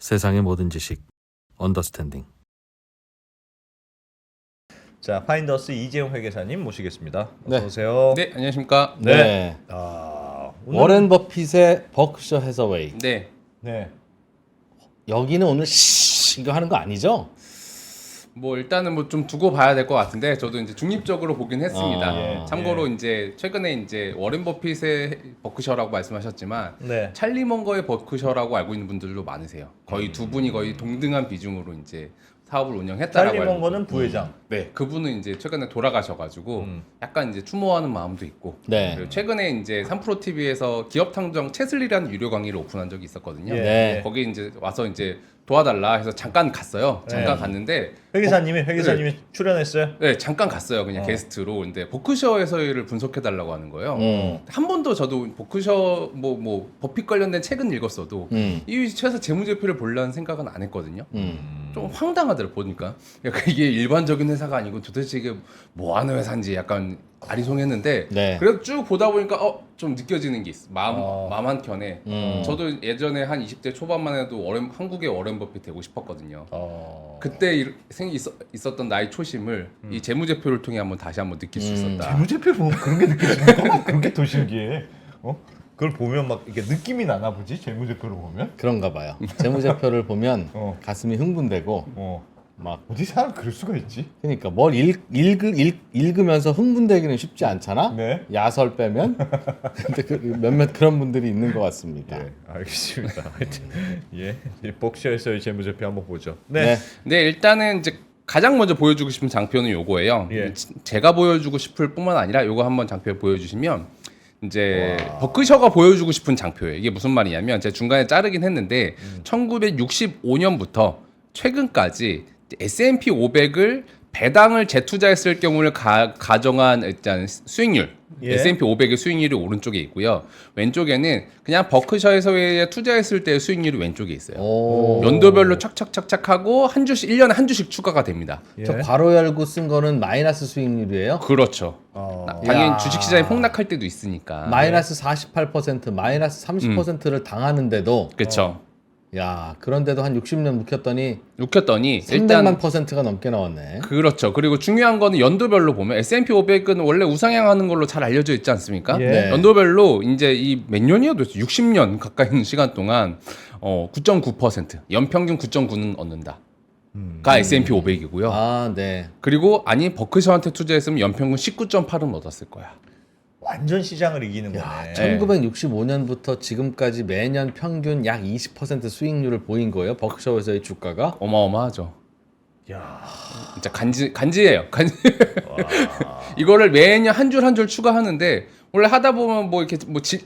세상의 모든 지식 언더스탠딩. 자, 파인더스 이재용 회계사님 모시겠습니다. 네. 어서 오세요. 네, 안녕하십니까. 네. 오늘 워렌 버핏의 버크셔 해서웨이. 네. 네. 여기는 오늘 이거 하는 거 아니죠? 뭐 일단은 뭐 좀 두고 봐야 될 것 같은데 저도 이제 중립적으로 보긴 했습니다. 아, 예, 참고로 이제 최근에 이제 워렌 버핏의 버크셔라고 말씀하셨지만 네. 찰리 먼거의 버크셔라고 알고 있는 분들도 많으세요. 거의 두 분이 거의 동등한 비중으로 이제 사업을 운영했다라고 찰리 알고 먼거는 부회장. 네, 그분은 이제 최근에 돌아가셔가지고 약간 이제 추모하는 마음도 있고. 네. 그리고 최근에 이제 3프로 TV에서 기업 탕정 채슬리라는 유료 강의를 오픈한 적이 있었거든요. 네. 거기 이제 와서 이제 도와달라 해서 잠깐 갔어요. 잠깐 네. 갔는데 회계사님이 출연했어요? 네, 잠깐 갔어요. 그냥 게스트로. 근데 버크셔 해서웨이를 분석해 달라고 하는 거예요. 한 번도 저도 버크셔 뭐 버핏 관련된 책은 읽었어도 이 회사 재무제표를 보려는 생각은 안 했거든요. 좀 황당하더라고 보니까. 그러니까 이게 일반적인 회사가 아니고 도대체 이게 뭐 하는 회사인지 약간 아리송했는데 네. 그래도 쭉 보다 보니까 좀 느껴지는 게 있어. 마음 한켠에. 저도 예전에 한 20대 초반만 해도 한국의 워렌 버핏 되고 싶었거든요. 그때 있었던 나의 초심을 이 재무제표를 통해 다시 한번 느낄 수 있었다. 재무제표 보면 그런 게 느껴지는 그런 게 더 신기해. 그걸 보면 막 이게 느낌이 나나 보지? 재무제표를 보면? 그런가 봐요. 재무제표를 보면 가슴이 흥분되고 막 어디 사람 그럴 수가 있지? 그러니까 뭘 읽으면서 흥분되기는 쉽지 않잖아. 네. 야설 빼면. 근데 몇몇 그런 분들이 있는 것 같습니다. 예, 알겠습니다. 하여튼 예, 이 버크셔에서의 재무제표 한번 보죠. 네. 네, 일단은 이제 가장 먼저 보여주고 싶은 장표는 요거예요. 예. 제가 보여주고 싶을 뿐만 아니라 요거 한번 장표 보여주시면 이제 버크셔가 보여주고 싶은 장표예요. 이게 무슨 말이냐면 제가 중간에 자르긴 했는데 1965년부터 최근까지 S&P 500을 배당을 재투자했을 경우를 가정한 일단 수익률. 예. S&P 500의 수익률이 오른쪽에 있고요. 왼쪽에는 그냥 버크셔에서의 투자했을 때의 수익률이 왼쪽에 있어요. 오. 연도별로 착착착착 하고 한 주씩 1년에 한 주씩 추가가 됩니다. 예. 저 괄호 열고 쓴 거는 마이너스 수익률이에요? 그렇죠. 당연히 야. 주식시장이 폭락할 때도 있으니까. 마이너스 48%, 마이너스 30%를 당하는데도 그렇죠. 야, 그런데도 한 60년 묵혔더니 묵혔더니 300만 일단 퍼센트가 넘게 나왔네. 그렇죠. 그리고 중요한 거는 연도별로 보면 S&P 500은 원래 우상향하는 걸로 잘 알려져 있지 않습니까? 예. 네. 연도별로 이제 이 몇 년이어도 60년 가까이 있는 시간 동안 9.9% 연평균 9.9는 얻는다. 가 S&P 500이고요. 아, 네. 그리고 버크셔한테 투자했으면 연평균 19.8은 얻었을 거야. 완전 시장을 이기는 거네. 1965년부터 지금까지 매년 평균 약 20% 수익률을 보인 거예요. 버크셔에서의 주가가. 어마어마하죠. 야, 진짜 간지예요. 이거를 매년 한 줄 한 줄 추가하는데 원래 하다 보면 뭐 이렇게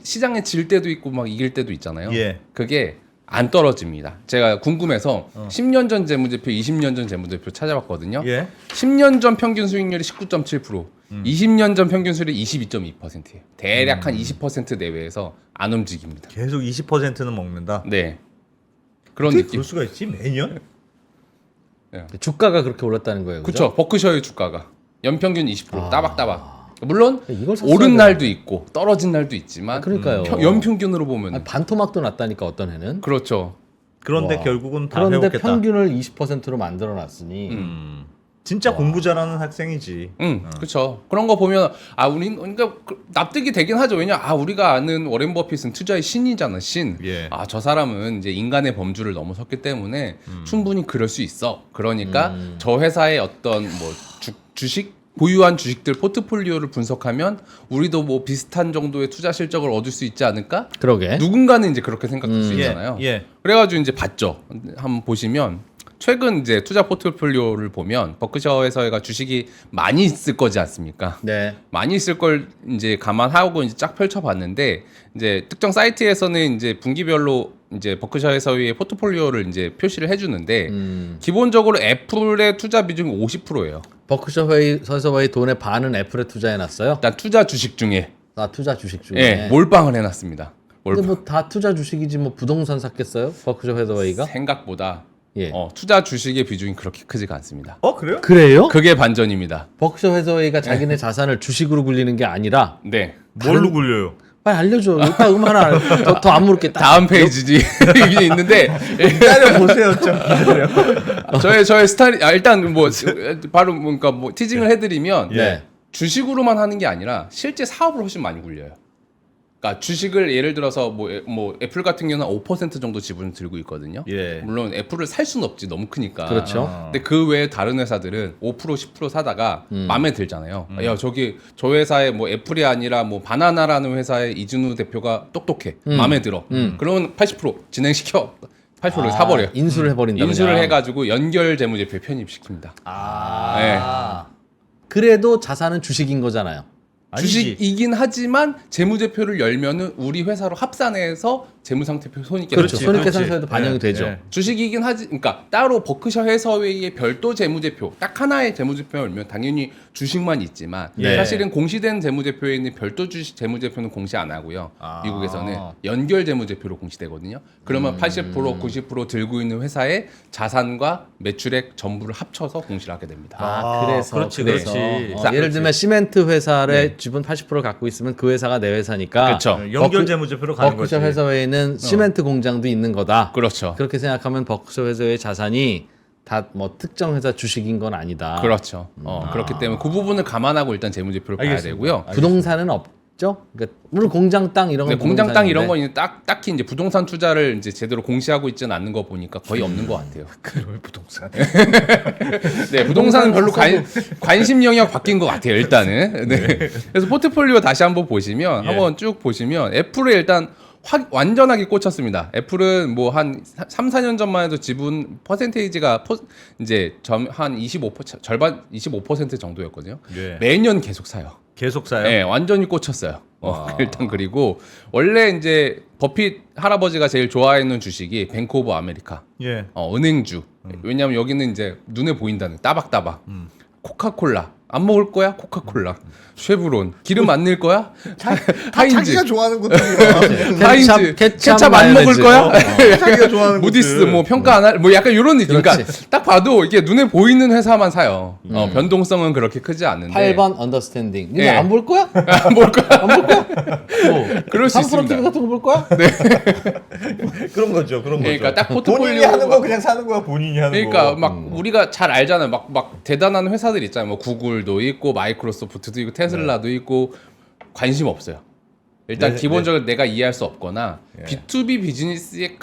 시장에 질 때도 있고 막 이길 때도 있잖아요. 예. 그게 안 떨어집니다. 제가 궁금해서 10년 전 재무제표, 20년 전 재무제표 찾아봤거든요. 예. 10년 전 평균 수익률이 19.7%, 20년 전 평균 수익률이 22.2%예요. 대략 한 20% 내외에서 안 움직입니다. 계속 20%는 먹는다. 네. 그런 어떻게 느낌. 그럴 수가 있지? 매년? 주가가 그렇게 올랐다는 거예요. 그렇죠. 버크셔의 주가가 연평균 20% 따박따박. 물론 이걸 샀어야 오른 되나? 날도 있고 떨어진 날도 있지만 그러니까요. 연평균으로 보면 아니, 반토막도 났다니까 어떤 해는. 그렇죠. 그런데 와. 결국은 다 그런데 회복했다. 평균을 20%로 만들어 놨으니 진짜 공부 잘하는 학생이지. 그렇죠. 그런 거 보면 우린 그러니까 납득이 되긴 하죠. 왜냐 우리가 아는 워렌 버핏은 투자의 신이잖아, 신. 예. 저 사람은 이제 인간의 범주를 넘어섰기 때문에 충분히 그럴 수 있어. 그러니까 저 회사의 어떤 뭐 주식 보유한 주식들 포트폴리오를 분석하면 우리도 뭐 비슷한 정도의 투자 실적을 얻을 수 있지 않을까? 그러게. 누군가는 이제 그렇게 생각할 수 예, 있잖아요. 예. 그래가지고 이제 봤죠. 한번 보시면 최근 이제 투자 포트폴리오를 보면 버크셔에서가 주식이 많이 있을 거지 않습니까? 네. 많이 있을 걸 이제 감안하고 이제 쫙 펼쳐봤는데 이제 특정 사이트에서는 이제 분기별로 이제 버크셔에서의 포트폴리오를 이제 표시를 해주는데 기본적으로 애플의 투자 비중이 50%예요. 버크셔에서의 돈의 반은 애플에 투자해 놨어요. 일단 투자 주식 중에 투자 주식 중에. 예, 몰빵을 해놨습니다. 근데 뭐 다 투자 주식이지 뭐 부동산 샀겠어요? 버크셔 해서웨이가? 생각보다 예. 투자 주식의 비중이 그렇게 크지가 않습니다. 그래요? 그래요? 그게 반전입니다. 버크셔 해서웨이가 자기네 자산을 주식으로 굴리는 게 아니라 네. 뭘로 굴려요? 빨리 알려줘. 이따 하나 더 안 물을게. 다음 페이지지 이게 있는데 기다려 보세요 좀 기다려. 저의 스타일 일단 뭐 바로 뭔가 뭐 티징을 해드리면 네. 주식으로만 하는 게 아니라 실제 사업을 훨씬 많이 굴려요. 그러니까 주식을 예를 들어서 뭐 애플 같은 경우는 5% 정도 지분을 들고 있거든요. 예. 물론 애플을 살 수는 없지 너무 크니까. 그렇죠. 근데 그 외에 다른 회사들은 5% 10% 사다가 마음에 들잖아요. 야 저기 저 회사에 뭐 애플이 아니라 뭐 바나나라는 회사의 이준우 대표가 똑똑해. 마음에 들어. 그러면 80% 진행시켜. 80%를 사버려요. 인수를 해버린다. 인수를 그냥. 해가지고 연결 재무제표에 편입시킵니다. 그래도 자산은 주식인 거잖아요. 주식이긴 하지만 재무제표를 열면은 우리 회사로 합산해서 재무상태표 손익계산서 그렇죠. 손익계산서에도 반영이 예, 되죠. 예. 주식이긴 하지, 그러니까 따로 버크셔 해서웨이의 별도 재무제표, 딱 하나의 재무제표를 열면 당연히 주식만 있지만 예. 사실은 공시된 재무제표에 있는 별도 주식 재무제표는 공시 안 하고요. 아. 미국에서는 연결 재무제표로 공시되거든요. 그러면 80% 90% 들고 있는 회사의 자산과 매출액 전부를 합쳐서 공시를 하게 됩니다. 그래서 그렇지, 그래서. 그렇지. 예를 들면 시멘트 회사의 지분 80% 갖고 있으면 그 회사가 내 회사니까. 그렇죠. 연결 재무제표로 가는 거지. 버크셔 회사에는 시멘트 공장도 있는 거다. 그렇죠. 그렇게 생각하면 버크셔 회사의 자산이 다 뭐 특정 회사 주식인 건 아니다. 그렇죠. 그렇기 때문에 그 부분을 감안하고 일단 재무제표를 봐야 알겠습니다. 되고요. 부동산은 없죠. 그러니까 물론 공장 땅 이런 건 근데 공장 땅 이런 부동산인데. 거 있는 딱히 이제 부동산 투자를 이제 제대로 공시하고 있지는 않는 거 보니까 거의 없는 것 같아요. 그럼 부동산. 네, 부동산은 별로 관심 영역 바뀐 것 같아요. 일단은. 네. 그래서 포트폴리오 다시 한번 보시면 예. 한번 쭉 보시면 애플에 일단 완전하게 꽂혔습니다. 애플은 뭐 한 3, 4년 전만 해도 지분 퍼센테이지가 이제 한 25% 절반 25% 정도였거든요. 예. 매년 계속 사요. 계속 사요. 네, 완전히 꽂혔어요. 일단 그리고 원래 이제 버핏 할아버지가 제일 좋아하는 주식이 뱅크 오브 아메리카, 예. 은행주. 왜냐하면 여기는 이제 눈에 보인다는 따박따박. 코카콜라 안 먹을 거야? 코카콜라. 쉐브론 기름 안 넣을 거야? 하인즈. 자기가 좋아하는 것들이야. 하인즈 케찹 안 마요네즈. 먹을 거야? 자기가 좋아하는 무디스 것들. 뭐 평가 안 할 뭐 약간 이런 느낌. 그러니까 그렇지. 딱 봐도 이게 눈에 보이는 회사만 사요. 변동성은 그렇게 크지 않는데. 8번 언더스탠딩. 이거 예. 안 볼 거야? 안 먹을 거야? 안 볼 거야? 뭐, 그럴 수 3% 있습니다. TV 같은 거 볼 거야? 그런 거죠. 그런 거죠. 그러니까 딱 본인이 포트폴리오 하는 거 그냥 사는 거야. 본인이 하는 그러니까 거. 막 우리가 잘 알잖아요. 막 대단한 회사들 있잖아요. 뭐 구글도 있고 마이크로소프트도 있고 테슬라도 있고 관심 없어요. 일단 네, 기본적으로 내가 이해할 수 없거나 예. B2B 비즈니스에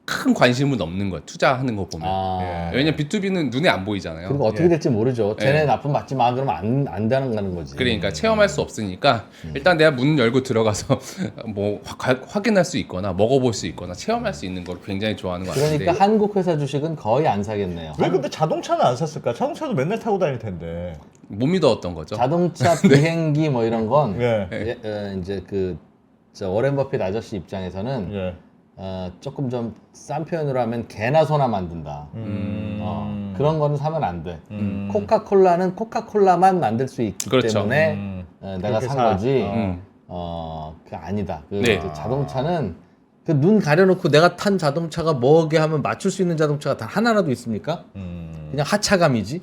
큰 관심은 없는 거예요. 투자하는 거 보면. 아. 왜냐면 B2B는 눈에 안 보이잖아요. 그리고 어떻게 될지 모르죠. 쟤네 예. 나쁜 맞지 마. 그러면 안 되는 거지. 그러니까 체험할 수 없으니까 일단 내가 문 열고 들어가서 뭐 확인할 수 있거나 먹어볼 수 있거나 체험할 수 있는 걸 굉장히 좋아하는 것 같은데. 그러니까 한국 회사 주식은 거의 안 사겠네요. 왜 근데 자동차는 안 샀을까? 자동차도 맨날 타고 다닐 텐데. 못 믿어왔던 거죠. 자동차, 비행기 뭐 이런 건 예. 이제 저 워렌 버핏 아저씨 입장에서는 예. 조금 좀 싼 표현으로 하면 개나 소나 만든다. 그런 거는 사면 안 돼. 코카콜라는 코카콜라만 만들 수 있기 그렇죠. 때문에 내가 그렇게 산 사. 거지. 그게 아니다. 자동차는 그 눈 가려놓고 내가 탄 자동차가 뭐게 하면 맞출 수 있는 자동차가 단 하나라도 있습니까? 그냥 하차감이지.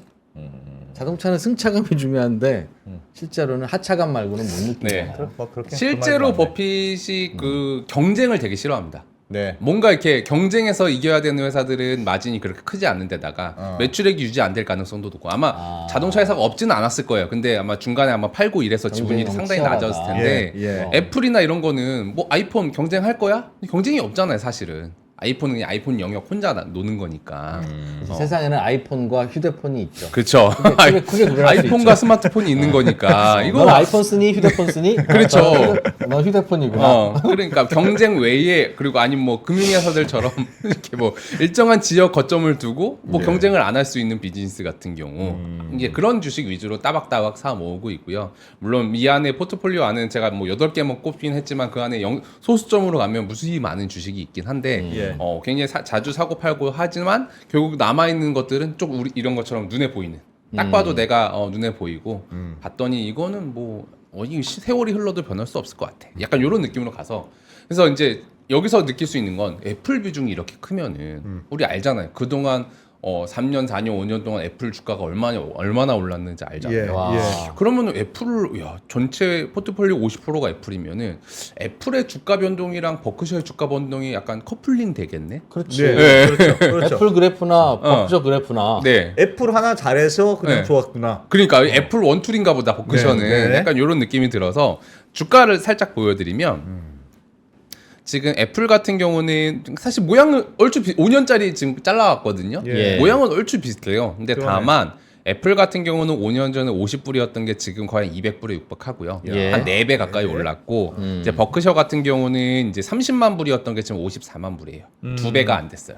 자동차는 승차감이 중요한데 실제로는 하차감 말고는 못 느끼잖아요. 네. 뭐 그렇게 실제로 그 말이 맞네. 버핏이 그 경쟁을 되게 싫어합니다. 네. 뭔가 이렇게 경쟁에서 이겨야 되는 회사들은 마진이 그렇게 크지 않는 데다가 매출액이 유지 안 될 가능성도 높고 아마 자동차 회사가 없지는 않았을 거예요. 근데 아마 중간에 아마 팔고 이래서 지분이 경쟁이 상당히 너무 낮았을 치열하다. 텐데 예. 애플이나 이런 거는 뭐 아이폰 경쟁할 거야? 경쟁이 없잖아요, 사실은. 아이폰은 그냥 아이폰 영역 혼자 노는 거니까. 세상에는 아이폰과 휴대폰이 있죠. 그렇죠. 크게 구별할 수 아이폰과 있죠. 스마트폰이 있는 거니까. 넌 이거 아이폰 쓰니 휴대폰 쓰니? 그렇죠. 넌 휴대폰이구나. 그러니까 경쟁 외에 그리고 아니면 뭐 금융회사들처럼 이렇게 뭐 일정한 지역 거점을 두고 뭐 경쟁을 안 할 수 있는 비즈니스 같은 경우 이게 그런 주식 위주로 따박따박 사 모으고 있고요. 물론 이 안에 포트폴리오 안에 제가 뭐 8개만 꼽긴 했지만 그 안에 소수점으로 가면 무수히 많은 주식이 있긴 한데 예. 굉장히 자주 사고 팔고 하지만 결국 남아 있는 것들은 좀 우리 이런 것처럼 눈에 보이는 딱 봐도 내가 눈에 보이고 봤더니 이거는 뭐 이 세월이 흘러도 변할 수 없을 것 같아. 약간 이런 느낌으로 가서 그래서 이제 여기서 느낄 수 있는 건 애플 비중이 이렇게 크면은 우리 알잖아요. 그동안 3년, 4년, 5년 동안 애플 주가가 얼마나 올랐는지 알잖아요. 예. 와. 예. 그러면 애플을 전체 포트폴리오 50%가 애플이면은 애플의 주가 변동이랑 버크셔의 주가 변동이 약간 커플링 되겠네. 그렇지. 네. 그렇죠. 그렇죠. 애플 그래프나 버크셔 그래프나 네. 애플 하나 잘해서 그냥 네. 좋았구나. 그러니까 애플 원툴인가 보다 버크셔는 네, 네. 약간 이런 느낌이 들어서 주가를 살짝 보여드리면 지금 애플 같은 경우는 사실 모양은 얼추 5년짜리 지금 잘라왔거든요. 예. 모양은 얼추 비슷해요. 근데 그러네. 다만 애플 같은 경우는 5년 전에 50불이었던 게 지금 거의 200불에 육박하고요. 예. 한 4배 가까이 올랐고 이제 버크셔 같은 경우는 이제 30만 불이었던 게 지금 54만 불이에요. 2배가 안 됐어요.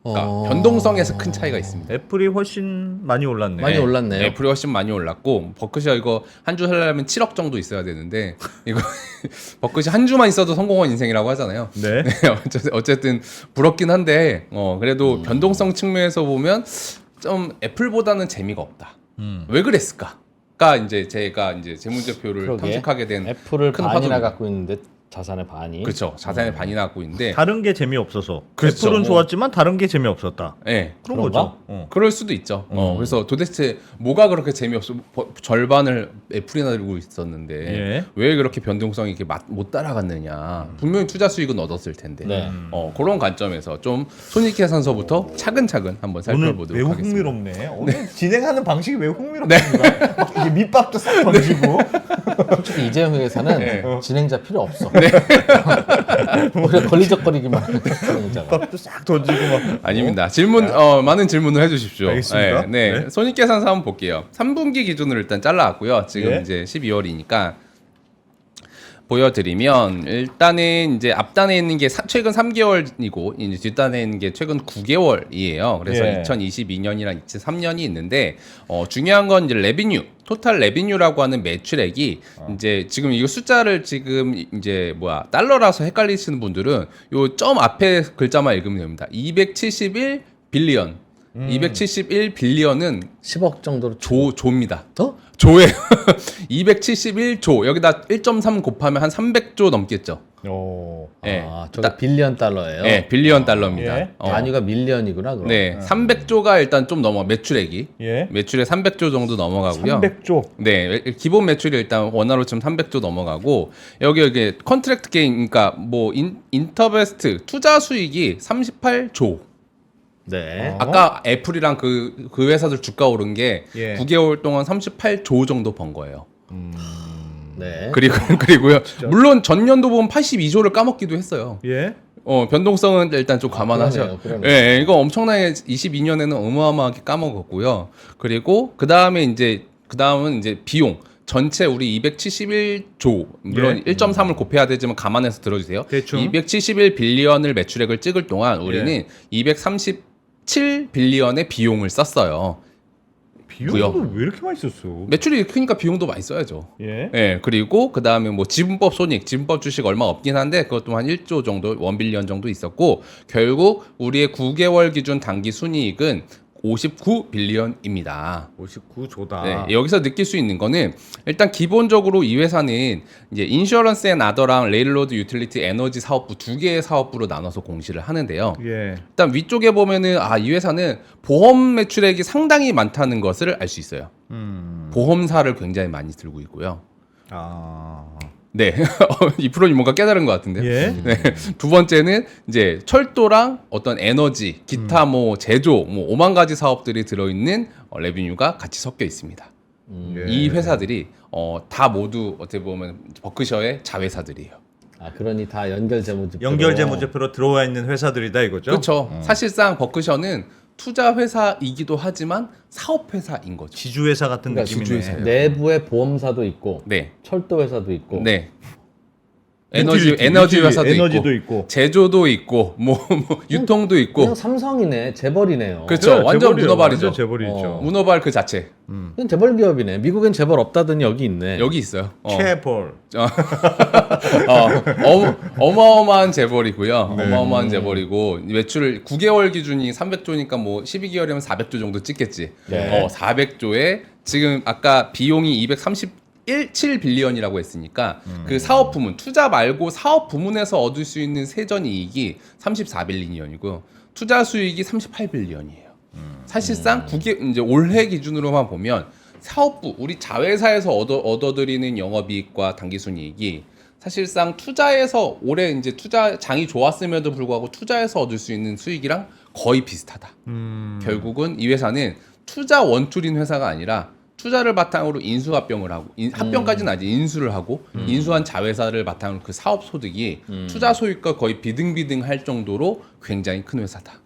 그러니까 변동성에서 큰 차이가 있습니다. 애플이 훨씬 많이 올랐네. 많이 올랐네요. 애플이 훨씬 많이 올랐고 버크셔 이거 한 주 살려면 7억 정도 있어야 되는데 이거 버크셔 한 주만 있어도 성공한 인생이라고 하잖아요. 네. 어쨌든 부럽긴 한데 그래도 변동성 측면에서 보면 좀 애플보다는 재미가 없다. 왜 그랬을까?가 이제 제가 이제 재무제표를 그러게. 탐색하게 된 애플을 큰 반이나 화두입니다. 갖고 있는데 자산의 반이. 그렇죠. 자산의 반이나 갖고 있는데 다른 게 재미없어서. 그렇죠. 애플은 좋았지만 다른 게 재미없었다. 예. 그런 그런가? 거죠. 그럴 수도 있죠. 그래서 도대체 뭐가 그렇게 재미없어? 절반을 애플이나 들고 있었는데 예. 왜 그렇게 변동성이 이렇게 못 따라갔느냐? 분명히 투자 수익은 얻었을 텐데. 네. 그런 관점에서 좀 손익계산서부터 차근차근 한번 오늘 살펴보도록 매우 하겠습니다. 흥미롭네. 오늘 진행하는 방식이 매우 흥미롭습니다. 막 이게 밑밥도 싹 던지고. 솔직히 이재용 회사는 네. 진행자 필요 없어. 오히려 걸리적거리기만 하는 진행자가. 밑밥도 싹 던지고 막. 아닙니다. 질문 많은 질문을 해주십시오. 알겠습니다. 네. 네. 손익계산서 한번 볼게요. 3분기 기준으로 일단 잘라왔고요. 지금 예. 이제 12월이니까 보여드리면 일단은 이제 앞단에 있는 게 최근 3개월이고 이제 뒷단에 있는 게 최근 9개월이에요. 그래서 예. 2022년이랑 2023년이 있는데 중요한 건 이제 레비뉴, 토탈 레비뉴라고 하는 매출액이 이제 지금 이거 숫자를 지금 이제 달러라서 헷갈리시는 분들은 요 점 앞에 글자만 읽으면 됩니다. 271 빌리언. 271 빌리언은 10억 정도로 조입니다. 더? 조에 271조 여기다 1.3 곱하면 한 300조 넘겠죠. 오. 예. 아, 저게 빌리언 달러예요. 네, 빌리언 달러입니다. 예. 단위가 밀리언이구나. 그럼. 네, 300조가 일단 좀 넘어 매출액이 예. 매출에 300조 정도 넘어가고요. 300조. 네, 기본 매출이 일단 원화로 지금 300조 넘어가고 여기 컨트랙트 게인 그러니까 인터베스트 투자 수익이 38조. 네. 아까 애플이랑 그 회사들 주가 오른 게 예. 9개월 동안 38조 정도 번 거예요. 네. 그리고요. 물론 전년도 보면 82조를 까먹기도 했어요. 예. 변동성은 일단 좀 감안하셔. 그러네요. 예, 이거 엄청나게 22년에는 어마어마하게 까먹었고요. 그리고 그다음은 이제 비용. 전체 우리 271조 물론 예. 1.3을 곱해야 되지만 감안해서 들어주세요. 대충. 271 빌리언을 매출액을 찍을 동안 우리는 예. 237 빌리언의 비용을 썼어요. 비용도 왜 이렇게 많이 썼어? 매출이 크니까 비용도 많이 써야죠. 예. 예, 그리고 그 다음에 지분법 지분법 주식 얼마 없긴 한데 그것도 한 1조 정도, 1빌리언 정도 있었고 결국 우리의 9개월 기준 단기 순이익은 59빌리언입니다. 59조다. 네, 여기서 느낄 수 있는 거는 일단 기본적으로 이 회사는 이제 인슈어런스 앤 아더랑 레일로드 유틸리티 에너지 사업부 두 개의 사업부로 나눠서 공시를 하는데요. 예. 일단 위쪽에 보면은 이 회사는 보험 매출액이 상당히 많다는 것을 알 수 있어요. 보험사를 굉장히 많이 들고 있고요. 아. 네, 이 프로님 뭔가 깨달은 것 같은데요. 예. 네. 두 번째는 이제 철도랑 어떤 에너지, 기타 제조, 5만 가지 사업들이 들어있는 레비뉴가 같이 섞여 있습니다. 예. 이 회사들이 다 모두 어떻게 보면 버크셔의 자회사들이에요. 아, 그러니 다 연결 재무제표. 연결 재무제표로 들어와 있는 회사들이다 이거죠? 그렇죠. 사실상 버크셔는 투자 회사이기도 하지만 사업 회사인 거죠. 지주 회사 같은 그러니까 느낌이네. 지주회사예요. 내부에 보험사도 있고 네, 철도 회사도 있고 네. 유틸리티, 에너지 회사도 에너지도 있고, 있고. 제조도 있고, 유통도 있고. 그냥 삼성이네. 재벌이네요. 그렇죠. 완전 재벌이에요. 문어발이죠. 완전 재벌이죠. 문어발 그 자체. 그냥 재벌 기업이네. 미국엔 재벌 없다더니 여기 있네. 여기 있어요. 체벌. 어마어마한 재벌이고요. 어마어마한 재벌이고 매출 9개월 기준이 300조니까 12개월이면 400조 정도 찍겠지. 네. 400조에 지금 아까 비용이 237 빌리언이라고 했으니까 그 사업 부문 투자 말고 사업 부문에서 얻을 수 있는 세전 이익이 34빌리언이고요. 투자 수익이 38빌리언이에요. 사실상 이제 올해 기준으로만 보면 사업부 우리 자회사에서 얻어들이는 영업이익과 당기순이익이 사실상 투자에서 올해 이제 투자 장이 좋았음에도 불구하고 투자에서 얻을 수 있는 수익이랑 거의 비슷하다. 결국은 이 회사는 투자 원툴인 회사가 아니라 투자를 바탕으로 인수합병을 하고 합병까지는 아직 인수를 하고 인수한 자회사를 바탕으로 그 사업 소득이 투자 소득과 거의 비등비등할 정도로 굉장히 큰 회사다.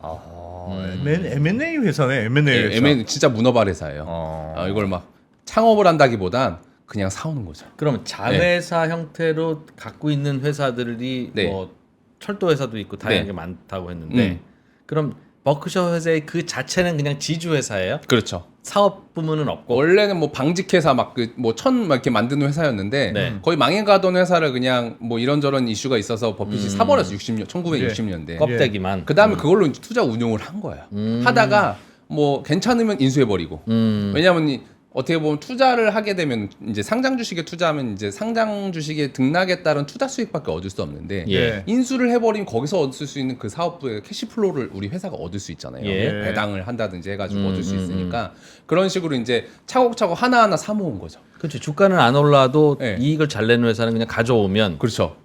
M&A 회사네. M&A 회사. M&A 진짜 문어발 회사예요. 이걸 막 창업을 한다기보단 그냥 사오는 거죠. 그럼 자회사 형태로 갖고 있는 회사들이 네. 뭐 철도 회사도 있고 다양하게 네. 많다고 했는데 그럼 버크셔 회사의 그 자체는 그냥 지주 회사예요? 그렇죠. 사업 부문은 없고 원래는 뭐 방직회사 막 그 뭐 막 이렇게 만드는 회사였는데 네. 거의 망해가던 회사를 그냥 뭐 이런저런 이슈가 있어서 버핏이 사버렸어. 1960년대. 껍데기만. 그 다음에 그걸로 이제 투자 운용을 한 거예요. 하다가 뭐 괜찮으면 인수해버리고. 왜냐하면 어떻게 보면 투자를 하게 되면 이제 상장 주식에 투자하면 이제 상장 주식의 등락에 따른 투자 수익밖에 얻을 수 없는데 예. 인수를 해버리면 거기서 얻을 수 있는 그 사업부의 캐시플로우를 우리 회사가 얻을 수 있잖아요. 예. 배당을 한다든지 해가지고 얻을 수 있으니까 그런 식으로 이제 차곡차곡 하나하나 사모은 거죠. 그렇죠. 주가는 안 올라도 네. 이익을 잘 내는 회사는 그냥 가져오면 그렇죠.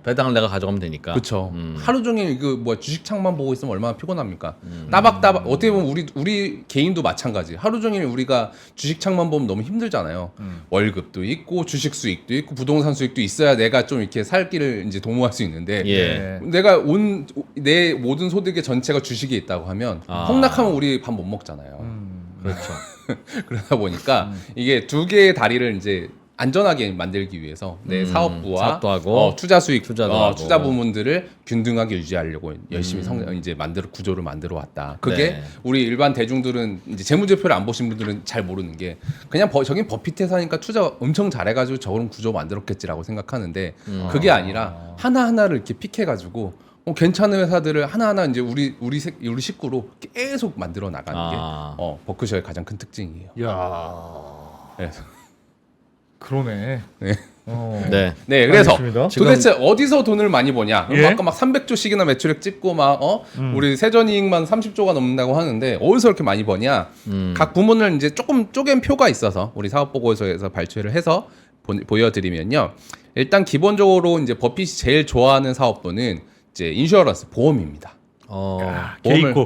배당을 내가 가져가면 되니까. 그렇죠. 하루 종일 그 뭐 주식창만 보고 있으면 얼마나 피곤합니까? 따박따박 어떻게 보면 우리 개인도 마찬가지. 하루 종일 우리가 주식창만 보면 너무 힘들잖아요. 월급도 있고 주식 수익도 있고 부동산 수익도 있어야 내가 좀 이렇게 살 길을 이제 도모할 수 있는데 예. 내가 내 모든 소득의 전체가 주식에 있다고 하면 폭락하면 우리 밥 못 먹잖아요. 그렇죠. 그러다 보니까 이게 두 개의 다리를 이제 안전하게 만들기 위해서 내 사업부와 사업도 하고, 투자 수익, 투자도 하고. 투자 부문들을 균등하게 유지하려고 열심히 이제 구조를 만들어 왔다. 그게 네. 우리 일반 대중들은 이제 재무제표를 안 보신 분들은 잘 모르는 게 그냥 저긴 버핏 회사니까 투자 엄청 잘해가지고 저런 구조 만들었겠지라고 생각하는데 그게 아니라 하나 하나를 이렇게 픽해가지고 괜찮은 회사들을 하나하나 이제 우리 식구로 계속 만들어 나가는 게 버크셔의 가장 큰 특징이에요. 야. 그래서. 그러네. 네. 네. 네, 그래서 알겠습니다. 도대체 어디서 돈을 많이 버냐? 예? 아까 막 300조씩이나 매출액 찍고 막 우리 세전이익만 30조가 넘는다고 하는데 어디서 이렇게 많이 버냐? 각 부문을 이제 조금 쪼갠 표가 있어서 우리 사업보고서에서 발췌를 해서 보여드리면요. 일단 기본적으로 이제 버핏이 제일 좋아하는 사업부는 이제 인슈어런스 보험입니다.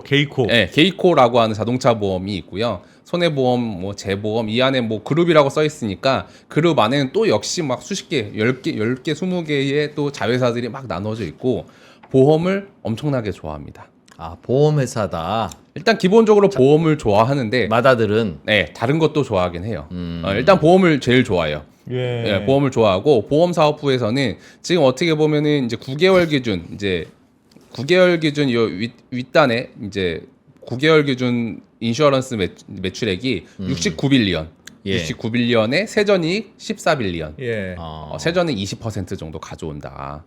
게이코. 네, 게이코라고 하는 자동차 보험이 있고요. 손해보험, 뭐 재보험 이 안에 뭐 그룹이라고 써 있으니까 그룹 안에는 또 역시 막 수십 개, 10개, 20개의 또 자회사들이 막 나눠져 있고 보험을 엄청나게 좋아합니다. 보험 회사다. 일단 기본적으로 보험을 좋아하는데 마다들은 네, 다른 것도 좋아하긴 해요. 일단 보험을 제일 좋아해요. 예. 네, 보험을 좋아하고 보험 사업부에서는 지금 어떻게 보면은 이제 9개월 기준 요 윗단에 이제 9개월 기준 인슈어런스 매출액이 69빌리언. 예. 69빌리언에 세전이익 14빌리언. 예. 세전은 20% 정도 가져온다.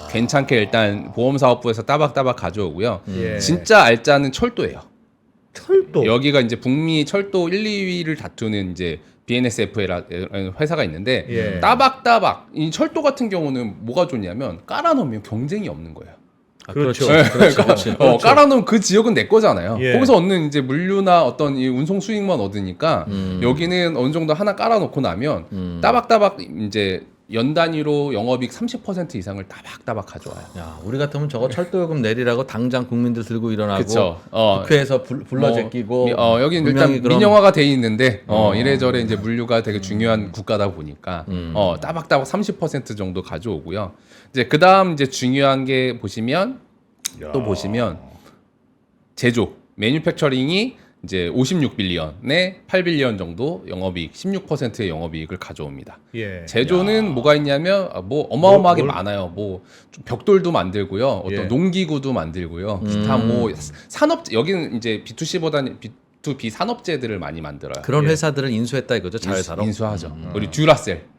괜찮게 일단 보험 사업부에서 따박따박 가져오고요. 예. 진짜 알짜는 철도예요. 철도. 여기가 이제 북미 철도 1, 2위를 다투는 이제 BNSF라는 회사가 있는데 예. 따박따박 이 철도 같은 경우는 뭐가 좋냐면 깔아놓으면 경쟁이 없는 거예요. 그렇죠. 그렇지. 깔아놓으면 그 지역은 내 거잖아요. 예. 거기서 얻는 이제 물류나 어떤 이 운송 수익만 얻으니까 여기는 어느 정도 하나 깔아놓고 나면 따박따박 이제 연 단위로 영업이익 30% 이상을 따박따박 가져와요. 야, 우리 같으면 저거 철도요금 내리라고 당장 국민들 들고 일어나고 그쵸. 국회에서 불러 제끼고 여기는 일단 민영화가 돼 있는데 이래저래 이제 물류가 되게 중요한 국가다 보니까 따박따박 30% 정도 가져오고요. 이제 그다음 이제 중요한 게 보시면 제조 매뉴팩처링이 이제 56빌리언에 8빌리언 정도 영업이익 16%의 영업이익을 가져옵니다. 예. 제조는 뭐가 있냐면 뭐 어마어마하게 많아요. 뭐 벽돌도 만들고요, 어떤 예. 농기구도 만들고요, 기타 뭐 산업 여기는 이제 B2C보다는 B2B 산업재들을 많이 만들어요. 그런 회사들을 인수했다 이거죠, 자회사로. 인수하죠. 우리 듀라셀.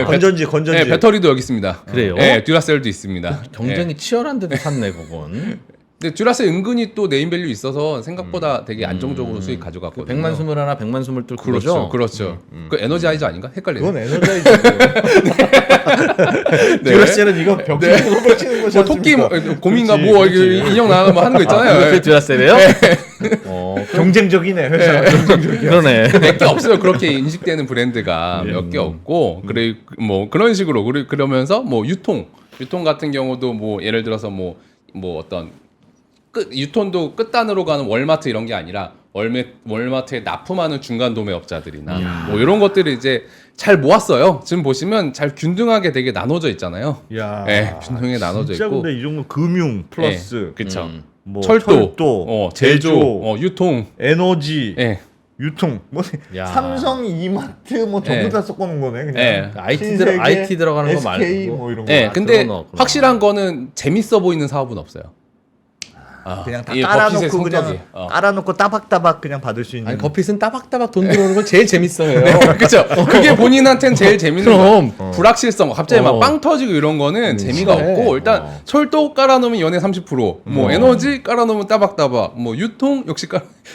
건전지. 네, 배터리도 여기 있습니다. 그래요? 네, 듀라셀도 있습니다. 경쟁이 치열한데도 샀네, 그건. 근데 듀라셀 은근히 또 네임밸류 있어서 생각보다 되게 안정적으로 수익 가져갔거든요. 백만 스물 하나, 백만 스물 뚫고 그렇죠, 그렇죠. 그 에너자이저 아닌가? 헷갈리네. 그건 에너자이즈. 듀라셀은 이거 벽에 호흡을 치는 것이 뭐 토끼 뭐 고민가 그렇지, 뭐 그렇지. 이게 인형 나가는 뭐 하는 거 있잖아요. 그게 듀라셀이에요? 경쟁적이네 회사가 경쟁적이야. 그러네. 몇 개 없어요. 그렇게 인식되는 브랜드가 몇 개 없고 그래 뭐 그런 식으로 그러면서 뭐 유통 같은 경우도 뭐 예를 들어서 뭐 어떤 유통도 끝단으로 가는 월마트 이런 게 아니라 월마트에 납품하는 중간 도매업자들이나 뭐 이런 것들을 이제 잘 모았어요. 지금 보시면 잘 균등하게 되게 나눠져 있잖아요. 야, 네, 균등하게 나눠져 진짜 있고. 근데 이 정도 금융 플러스 그렇죠. 뭐 철도, 제조, 유통, 에너지, 예. 유통, 뭐 야. 삼성, 이마트 뭐 전부 예. 다 섞어놓은 거네 그냥. 예. IT 들어가는 거 SK 말고. 뭐 이런 거. 예, 근데 들어넣었구나. 확실한 거는 재밌어 보이는 사업은 없어요. 그냥 다 이게 깔아놓고 버핏의 그냥 성격이. 깔아놓고 따박따박 그냥 받을 수 있는. 아니 버핏은 따박따박 돈 들어오는 걸 제일 재밌어해요. 그렇죠. 그게 본인한테는 제일 재밌는 그럼. 거. 불확실성. 갑자기 막 빵 터지고 이런 거는 재미가 그래. 없고 일단 철도 깔아놓으면 연에 30%, 뭐 에너지 깔아놓으면 따박따박, 뭐 유통 역시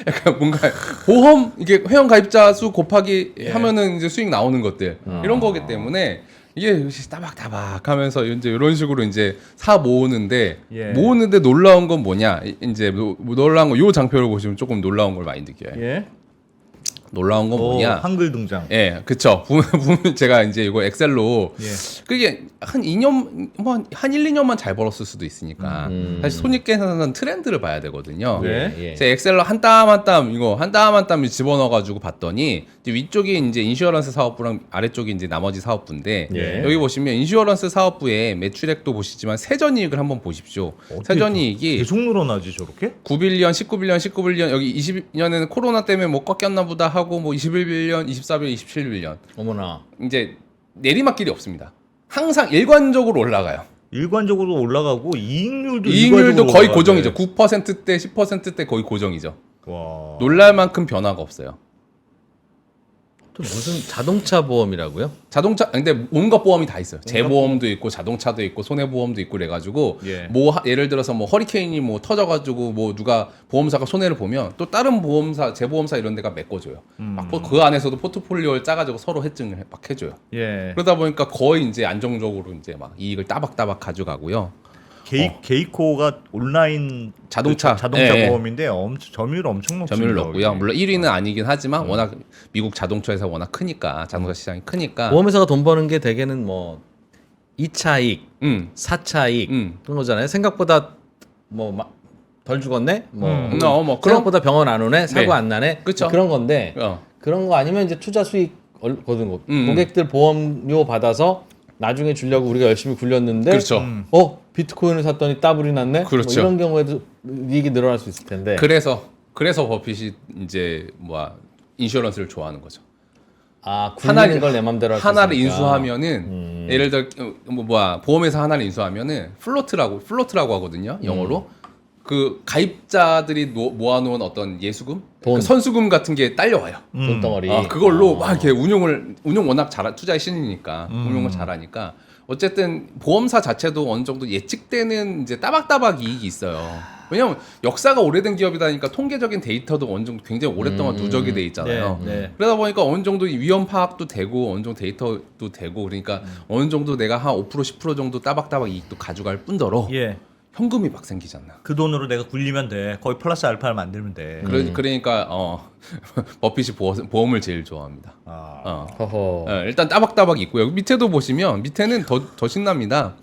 약간 뭔가 보험 이게 회원 가입자 수 곱하기 하면은 이제 수익 나오는 것들 이런 거기 때문에. 이게 역시 따박따박하면서 이제 이런 식으로 이제 사 모으는데 예. 놀라운 건 뭐냐? 이제 놀라운 거 요 장표를 보시면 조금 놀라운 걸 많이 느껴요. 예. 놀라운 건 뭐냐? 한글 등장. 예, 그쵸. 보면 제가 이제 이거 엑셀로 예. 그게 한 2년, 뭐 한 1, 2년만 잘 벌었을 수도 있으니까 사실 손익계산은 트렌드를 봐야 되거든요. 네. 제 엑셀로 한 땀 한 땀 집어넣어가지고 봤더니 이제 위쪽이 이제 인슈어런스 사업부랑 아래쪽이 이제 나머지 사업부인데 예. 여기 보시면 인슈어런스 사업부의 매출액도 보시지만 세전이익을 한번 보십시오. 세전이익이 계속 늘어나지 저렇게? 9빌리언, 19빌리언 여기 20년에는 코로나 때문에 뭐 꺾였나 보다 하고 뭐 21빌리언, 24빌리언, 27빌리언 어머나. 이제 내리막길이 없습니다. 항상 일관적으로 올라가요. 일관적으로 올라가고 이익률도 이익률도 일관적으로 거의 올라가네. 고정이죠. 9%대, 10%대 거의 고정이죠. 와. 놀랄 만큼 변화가 없어요. 또 무슨 자동차 보험이라고요? 자동차 근데 온갖 보험이 다 있어요. 재보험도 있고 자동차도 있고 손해보험도 있고 그래가지고 예. 뭐 예를 들어서 뭐 허리케인이 뭐 터져가지고 뭐 누가 보험사가 손해를 보면 또 다른 보험사 재보험사 이런 데가 메꿔줘요. 막 그 안에서도 포트폴리오를 짜가지고 서로 해증을 막 해줘요. 예. 그러다 보니까 거의 이제 안정적으로 이제 막 이익을 따박따박 가져가고요. 게이코가 온라인 자동차. 자동차 예. 보험인데 점유율 엄청 높습니다. 점유율 높고요. 거기. 물론 1위는 아니긴 하지만 워낙 미국 자동차 회사 워낙 크니까 자동차 시장이 크니까. 보험회사가 돈 버는 게 대개는 뭐 2차 이익, 음. 4차 이익 그런 거잖아요. 생각보다 뭐 덜 죽었네. 뭐 뭐 생각보다 병원 안 오네. 사고 네. 안 나네. 그쵸. 그런 건데 어. 그런 거 아니면 이제 투자 수익 거둔 거. 고객들 보험료 받아서 나중에 주려고 우리가 열심히 굴렸는데 그렇죠. 비트코인을 샀더니 따블이 났네. 그렇죠. 뭐 이런 경우에도 이익이 늘어날 수 있을 텐데. 그래서 버핏이 이제 인슈어런스를 좋아하는 거죠. 아, 굴리는 걸 내 맘대로 할 수 하나를 있으니까. 인수하면은 예를 들어 보험회사 하나를 인수하면은 플로트라고 하거든요. 영어로. 그 가입자들이 모아놓은 어떤 예수금, 돈. 그 선수금 같은 게 딸려와요. 돈덩어리. 그걸로 막 이렇게 운용 워낙 투자의 신이니까 운용을 잘하니까 어쨌든 보험사 자체도 어느 정도 예측되는 이제 따박따박 이익이 있어요. 왜냐면 역사가 오래된 기업이다니까 통계적인 데이터도 어느 정도 굉장히 오랫동안 누적이 돼 있잖아요. 네. 그러다 보니까 어느 정도 위험 파악도 되고 어느 정도 데이터도 되고 그러니까 어느 정도 내가 한 5% 10% 정도 따박따박 이익도 가져갈 뿐더러 예. 현금이 막 생기지 않나. 그 돈으로 내가 굴리면 돼. 거의 플러스 알파를 만들면 돼. 그러니까 버핏이 보험을 제일 좋아합니다. 허허. 일단 따박따박 있고요. 밑에도 보시면 밑에는 더 신납니다.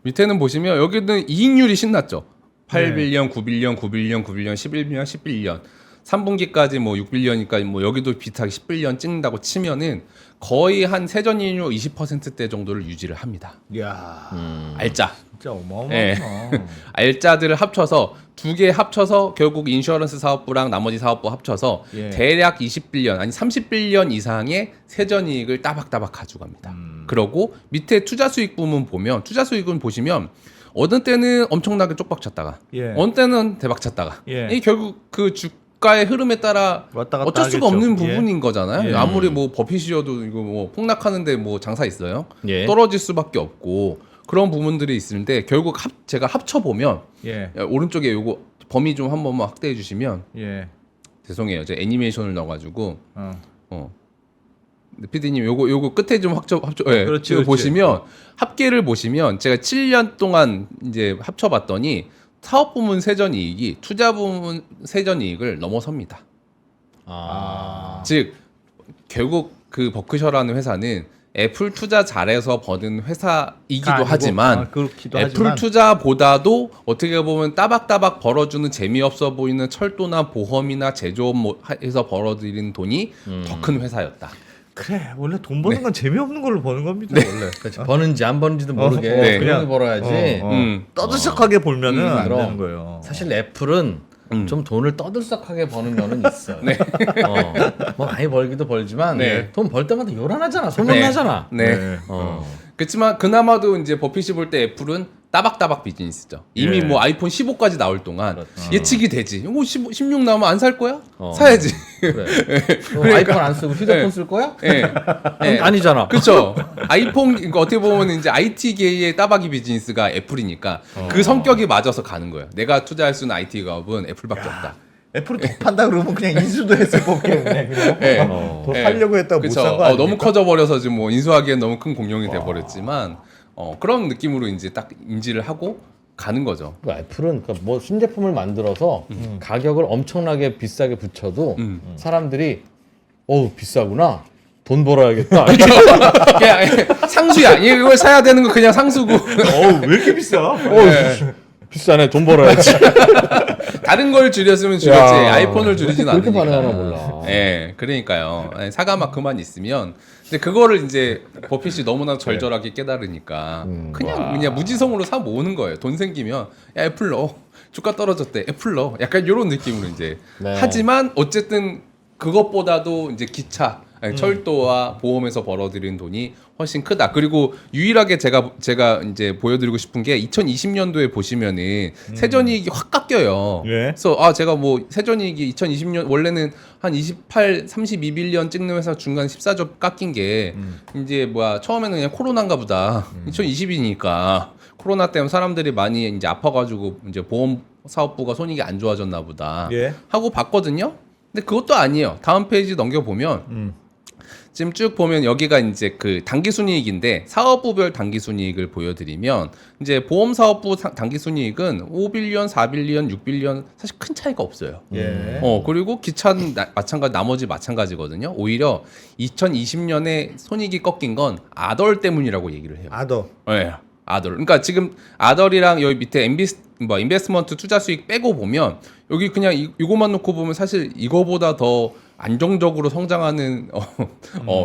밑에는 보시면 여기는 이익률이 신났죠. 8빌리언, 9빌리언, 9빌리언, 9빌리언, 11빌리언, 11빌리언. 3분기까지 뭐 6빌리언이니까 뭐 여기도 비슷하게 10빌리언 찍는다고 치면은 거의 한 세전이익률 20%대 정도를 유지를 합니다. 이야. 알짜. 진짜 어마어마하구나. 예. 알짜들을 합쳐서 두 개 합쳐서 결국 인슈어런스 사업부랑 나머지 사업부 합쳐서 예. 대략 20빌리언 아니 30빌리언 이상의 세전이익을 따박따박 가져갑니다. 그러고 밑에 투자 수익 부분 보면 투자 수익은 보시면 어느 때는 엄청나게 쪽박 쳤다가 예. 어느 때는 대박 쳤다가 예. 이 결국 그 주가의 흐름에 따라 왔다 갔다 어쩔 수가 하겠죠. 없는 예. 부분인 거잖아요. 예. 아무리 뭐 버핏이어도 이거 뭐 폭락하는데 뭐 장사 있어요. 예. 떨어질 수밖에 없고 그런 부분들이 있는데 결국 제가 합쳐 보면 예. 오른쪽에 요거 범위 좀 한 번만 확대해 주시면 예. 죄송해요. 제가 애니메이션을 넣어가지고 어. PD님 요거 끝에 좀 합쳐 예. 그렇지, 이거 그렇지. 보시면 합계를 보시면 제가 7년 동안 이제 합쳐봤더니 사업 부문 세전이익이 투자 부문 세전이익을 넘어섭니다. 즉 결국 그 버크셔라는 회사는 애플 투자 잘해서 버는 회사이기도 아니고, 하지만 그렇기도 애플 하지만. 투자보다도 어떻게 보면 따박따박 벌어주는 재미없어 보이는 철도나 보험이나 제조업에서 벌어들이는 돈이 더 큰 회사였다. 그래 원래 돈 버는 건 재미없는 걸로 버는 겁니다. 원래. 그렇지. 버는지 안 버는지도 모르게 네. 그냥 벌어야지. 떠들썩하게 벌면은 안 그럼. 되는 거예요. 사실 애플은 좀 돈을 떠들썩하게 버는 면은 있어요. 네. 뭐 많이 벌기도 벌지만 네. 돈 벌 때마다 요란하잖아. 소문나잖아. 네. 그렇지만 그나마도 이제 버핏이 볼 때 애플은 따박따박 비즈니스죠. 이미 예. 뭐 아이폰 15까지 나올 동안 예측이 되지. 이거 16 나오면 안 살 거야? 어. 사야지. 그래. 그럼 아이폰 안 쓰고 휴대폰 네. 쓸 거야? 예. 예. 아니잖아. 그렇죠. 아이폰 그러니까 어떻게 보면 이제 IT계의 따박이 비즈니스가 애플이니까 그 성격이 맞아서 가는 거예요. 내가 투자할 수 있는 IT 기업은 애플밖에 없다. 애플이 더 판다 그러면 그냥 인수도 했을 법겠네. 그냥 예. 더 살려고 했다가 못 그쵸. 산 거 아니야? 너무 커져 버려서 지금 뭐 인수하기엔 너무 큰 공룡이 돼 버렸지만 그런 느낌으로 이제 딱 인지를 하고 가는 거죠. 그 애플은 그러니까 뭐 신제품을 만들어서 가격을 엄청나게 비싸게 붙여도 사람들이 비싸구나. 돈 벌어야겠다. 그냥 상수야. 이걸 사야 되는 거 그냥 상수고. 왜 이렇게 비싸? 비싸네. 돈 벌어야지. 다른 걸 줄였으면 줄였지. 야, 아이폰을 줄이진 않으니까. 그렇게 반응하나 몰라. 예, 그러니까요. 사과만큼만 있으면. 근데 그거를 이제 버핏이 너무나 절절하게 깨달으니까 그냥 무지성으로 사 모으는 거예요. 돈 생기면 야, 애플 넣어. 주가 떨어졌대. 애플 넣어. 약간 이런 느낌으로 이제. 네. 하지만 어쨌든 그것보다도 이제 기차, 철도와 보험에서 벌어들인 돈이 훨씬 크다. 그리고 유일하게 제가 이제 보여드리고 싶은 게 2020년도에 보시면은 세전이익이 확 깎여요. 예. 그래서 제가 뭐 세전이익이 2020년 원래는 한 32빌리언 찍는 회사 중간 14조 깎인 게 이제 처음에는 그냥 코로나인가 보다. 2020이니까 코로나 때문에 사람들이 많이 이제 아파가지고 이제 보험 사업부가 손익이 안 좋아졌나 보다 예. 하고 봤거든요. 근데 그것도 아니에요. 다음 페이지 넘겨보면 지금 쭉 보면 여기가 이제 그 단기순이익인데 사업부별 단기순이익을 보여드리면 이제 보험사업부 단기순이익은 5빌리언, 4빌리언, 6빌리언 사실 큰 차이가 없어요. 예. 그리고 기차는 나머지 마찬가지거든요. 오히려 2020년에 손익이 꺾인 건 아덜 때문이라고 얘기를 해요. 아더. 네, 아덜. 그러니까 지금 아덜이랑 여기 밑에 인베스트먼트 투자 수익 빼고 보면 여기 그냥 이거만 놓고 보면 사실 이거보다 더 안정적으로 성장하는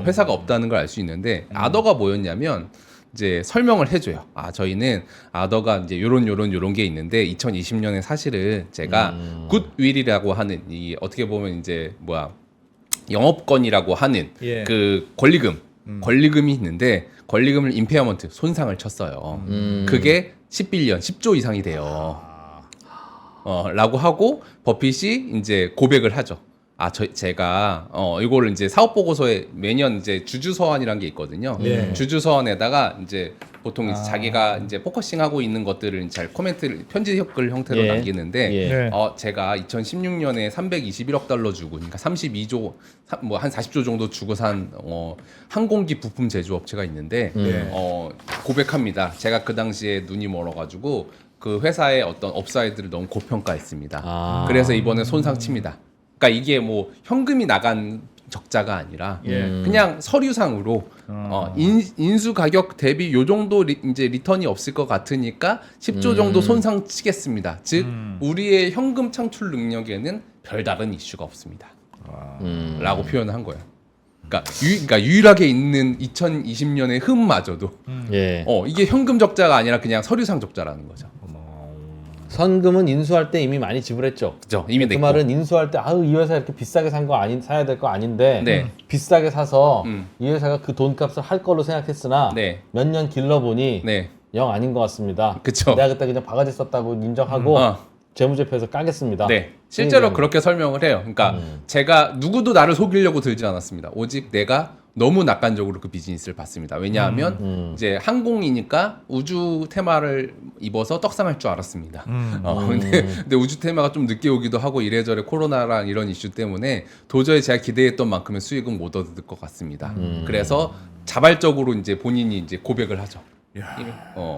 회사가 없다는 걸 알 수 있는데 아더가 뭐였냐면 이제 설명을 해줘요. 저희는 아더가 이제 요런 게 있는데 2020년에 사실은 제가 굿윌이라고 하는 이 어떻게 보면 이제 영업권이라고 하는 예. 그 권리금이 있는데 권리금을 임페어먼트 손상을 쳤어요. 그게 10조 이상이 돼요. 라고 하고 버핏이 이제 고백을 하죠. 제가 이거를 이제 사업 보고서에 매년 이제 주주 서한이라는 게 있거든요. 네. 주주 서한에다가 이제 보통 이제 자기가 이제 포커싱하고 있는 것들을 잘 코멘트를 편지글 형태로 예. 남기는데 예. 제가 2016년에 321억 달러 주고 그러니까 32조 한 40조 정도 주고 산 항공기 부품 제조업체가 있는데 고백합니다. 제가 그 당시에 눈이 멀어가지고 그 회사의 어떤 업사이드를 너무 고평가했습니다. 그래서 이번에 손상 칩니다. 그러니까 이게 뭐 현금이 나간 적자가 아니라 그냥 서류상으로 인수 가격 대비 요 정도 이제 리턴이 없을 것 같으니까 10조 정도 손상 치겠습니다. 즉 우리의 현금 창출 능력에는 별다른 이슈가 없습니다. 라고 표현을 한 거예요. 그러니까 유일하게 있는 2020년의 흠마저도 예. 이게 현금 적자가 아니라 그냥 서류상 적자라는 거죠. 선금은 인수할 때 이미 많이 지불했죠. 그죠? 이미 그 냈고. 말은 인수할 때 이 회사 이렇게 비싸게 산 거 사야 될 거 아닌데 네. 비싸게 사서 이 회사가 그 돈값을 할 걸로 생각했으나 네. 몇 년 길러보니 네. 영 아닌 것 같습니다. 그쵸. 내가 그때 그냥 바가지 썼다고 인정하고 재무제표에서 까겠습니다. 네. 실제로 얘기하는 그렇게 설명을 해요. 그러니까 제가 누구도 나를 속이려고 들지 않았습니다. 오직 내가 너무 낙관적으로 그 비즈니스를 봤습니다. 왜냐하면 이제 항공이니까 우주 테마를 입어서 떡상할 줄 알았습니다. 근데 우주 테마가 좀 늦게 오기도 하고 이래저래 코로나랑 이런 이슈 때문에 도저히 제가 기대했던 만큼의 수익은 못 얻을 것 같습니다. 그래서 자발적으로 이제 본인이 이제 고백을 하죠.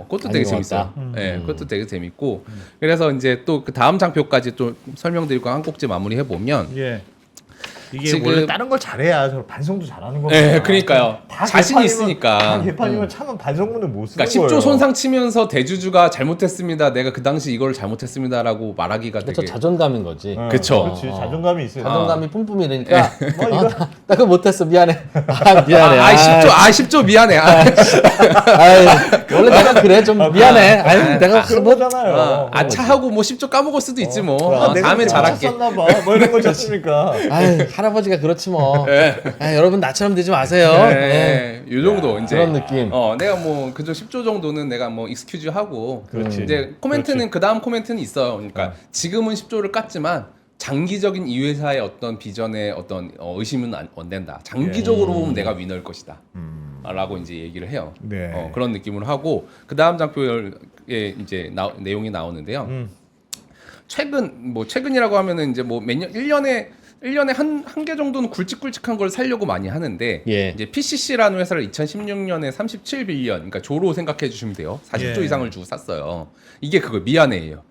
그것도 되게 재밌어요. 네, 그것도 되게 재밌고 그래서 이제 또 그 다음 장표까지 또 설명드리고 한 꼭지 마무리해 보면. 예. 이게 지금- 원래 다른 걸 잘해야 저 반성도 잘하는 겁니다. 네, 그러니까요. 다 자신이 개판이면- 있으니까. 다 개판이면 차는 반성문을 못 쓰는 그러니까 거예요. 10조 손상 치면서 대주주가 잘못했습니다. 내가 그 당시 이걸 잘못했습니다라고 말하기가 그렇죠. 되게 자존감인 거지. 네, 그쵸. 그렇지. 자존감이 있어요. 자존감이 뿜뿜이니까 뭐 이거 나 그거 못했어 미안해. 미안해. 10조 미안해. 아이, 원래 내가 그래 좀 미안해. 아이, 내가 그런 뭐 거잖아요. 아차하고 뭐 10조 까먹을 수도 있지 뭐. 내가 다음에 잘할게. 썼나 봐. 뭐 이런 거 쳤으니까. 아이, 할아버지가 그렇지 뭐. 아, 여러분 나처럼 되지 마세요. 네, 이 정도 이제 그런 느낌. 내가 뭐 그저 10조 정도는 내가 뭐 익스큐즈 하고 그렇지. 이제 코멘트는 그 다음 코멘트는 있어요. 그러니까 지금은 10조를 깠지만 장기적인 이 회사의 어떤 비전에 어떤 의심은 안 된다. 장기적으로 보면 내가 위너일 것이다. 라고 이제 얘기를 해요. 네. 그런 느낌으로 하고 그 다음 장표에 이제 내용이 나오는데요. 최근이라고 하면은 이제 뭐 몇 년, 1년에 한 개 정도는 굵직굵직한 걸 살려고 많이 하는데 예. 이제 PCC라는 회사를 2016년에 37빌리언 그러니까 조로 생각해 주시면 돼요. 40조 예. 이상을 주고 샀어요. 이게 그거 미안해예요.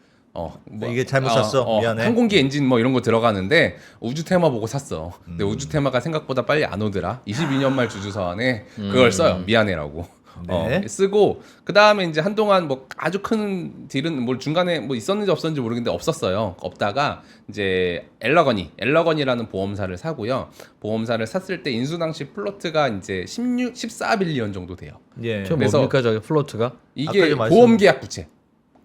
이게 잘못 샀어. 미안해. 항공기 엔진 뭐 이런 거 들어가는데 우주 테마 보고 샀어. 근데 우주 테마가 생각보다 빨리 안 오더라. 22년 말 주주서안에 그걸 써요. 미안해라고. 네. 쓰고 그 다음에 이제 한동안 뭐 아주 큰 딜은 뭐 중간에 뭐 있었는지 없었는지 모르겠는데 없었어요. 없다가 이제 엘러거니라는 보험사를 사고요. 보험사를 샀을 때 인수 당시 플로트가 이제 14빌리언 정도 돼요. 예. 저 그래서- 뭡니까 저기 플로트가? 이게 아까 좀 보험 계약 부채.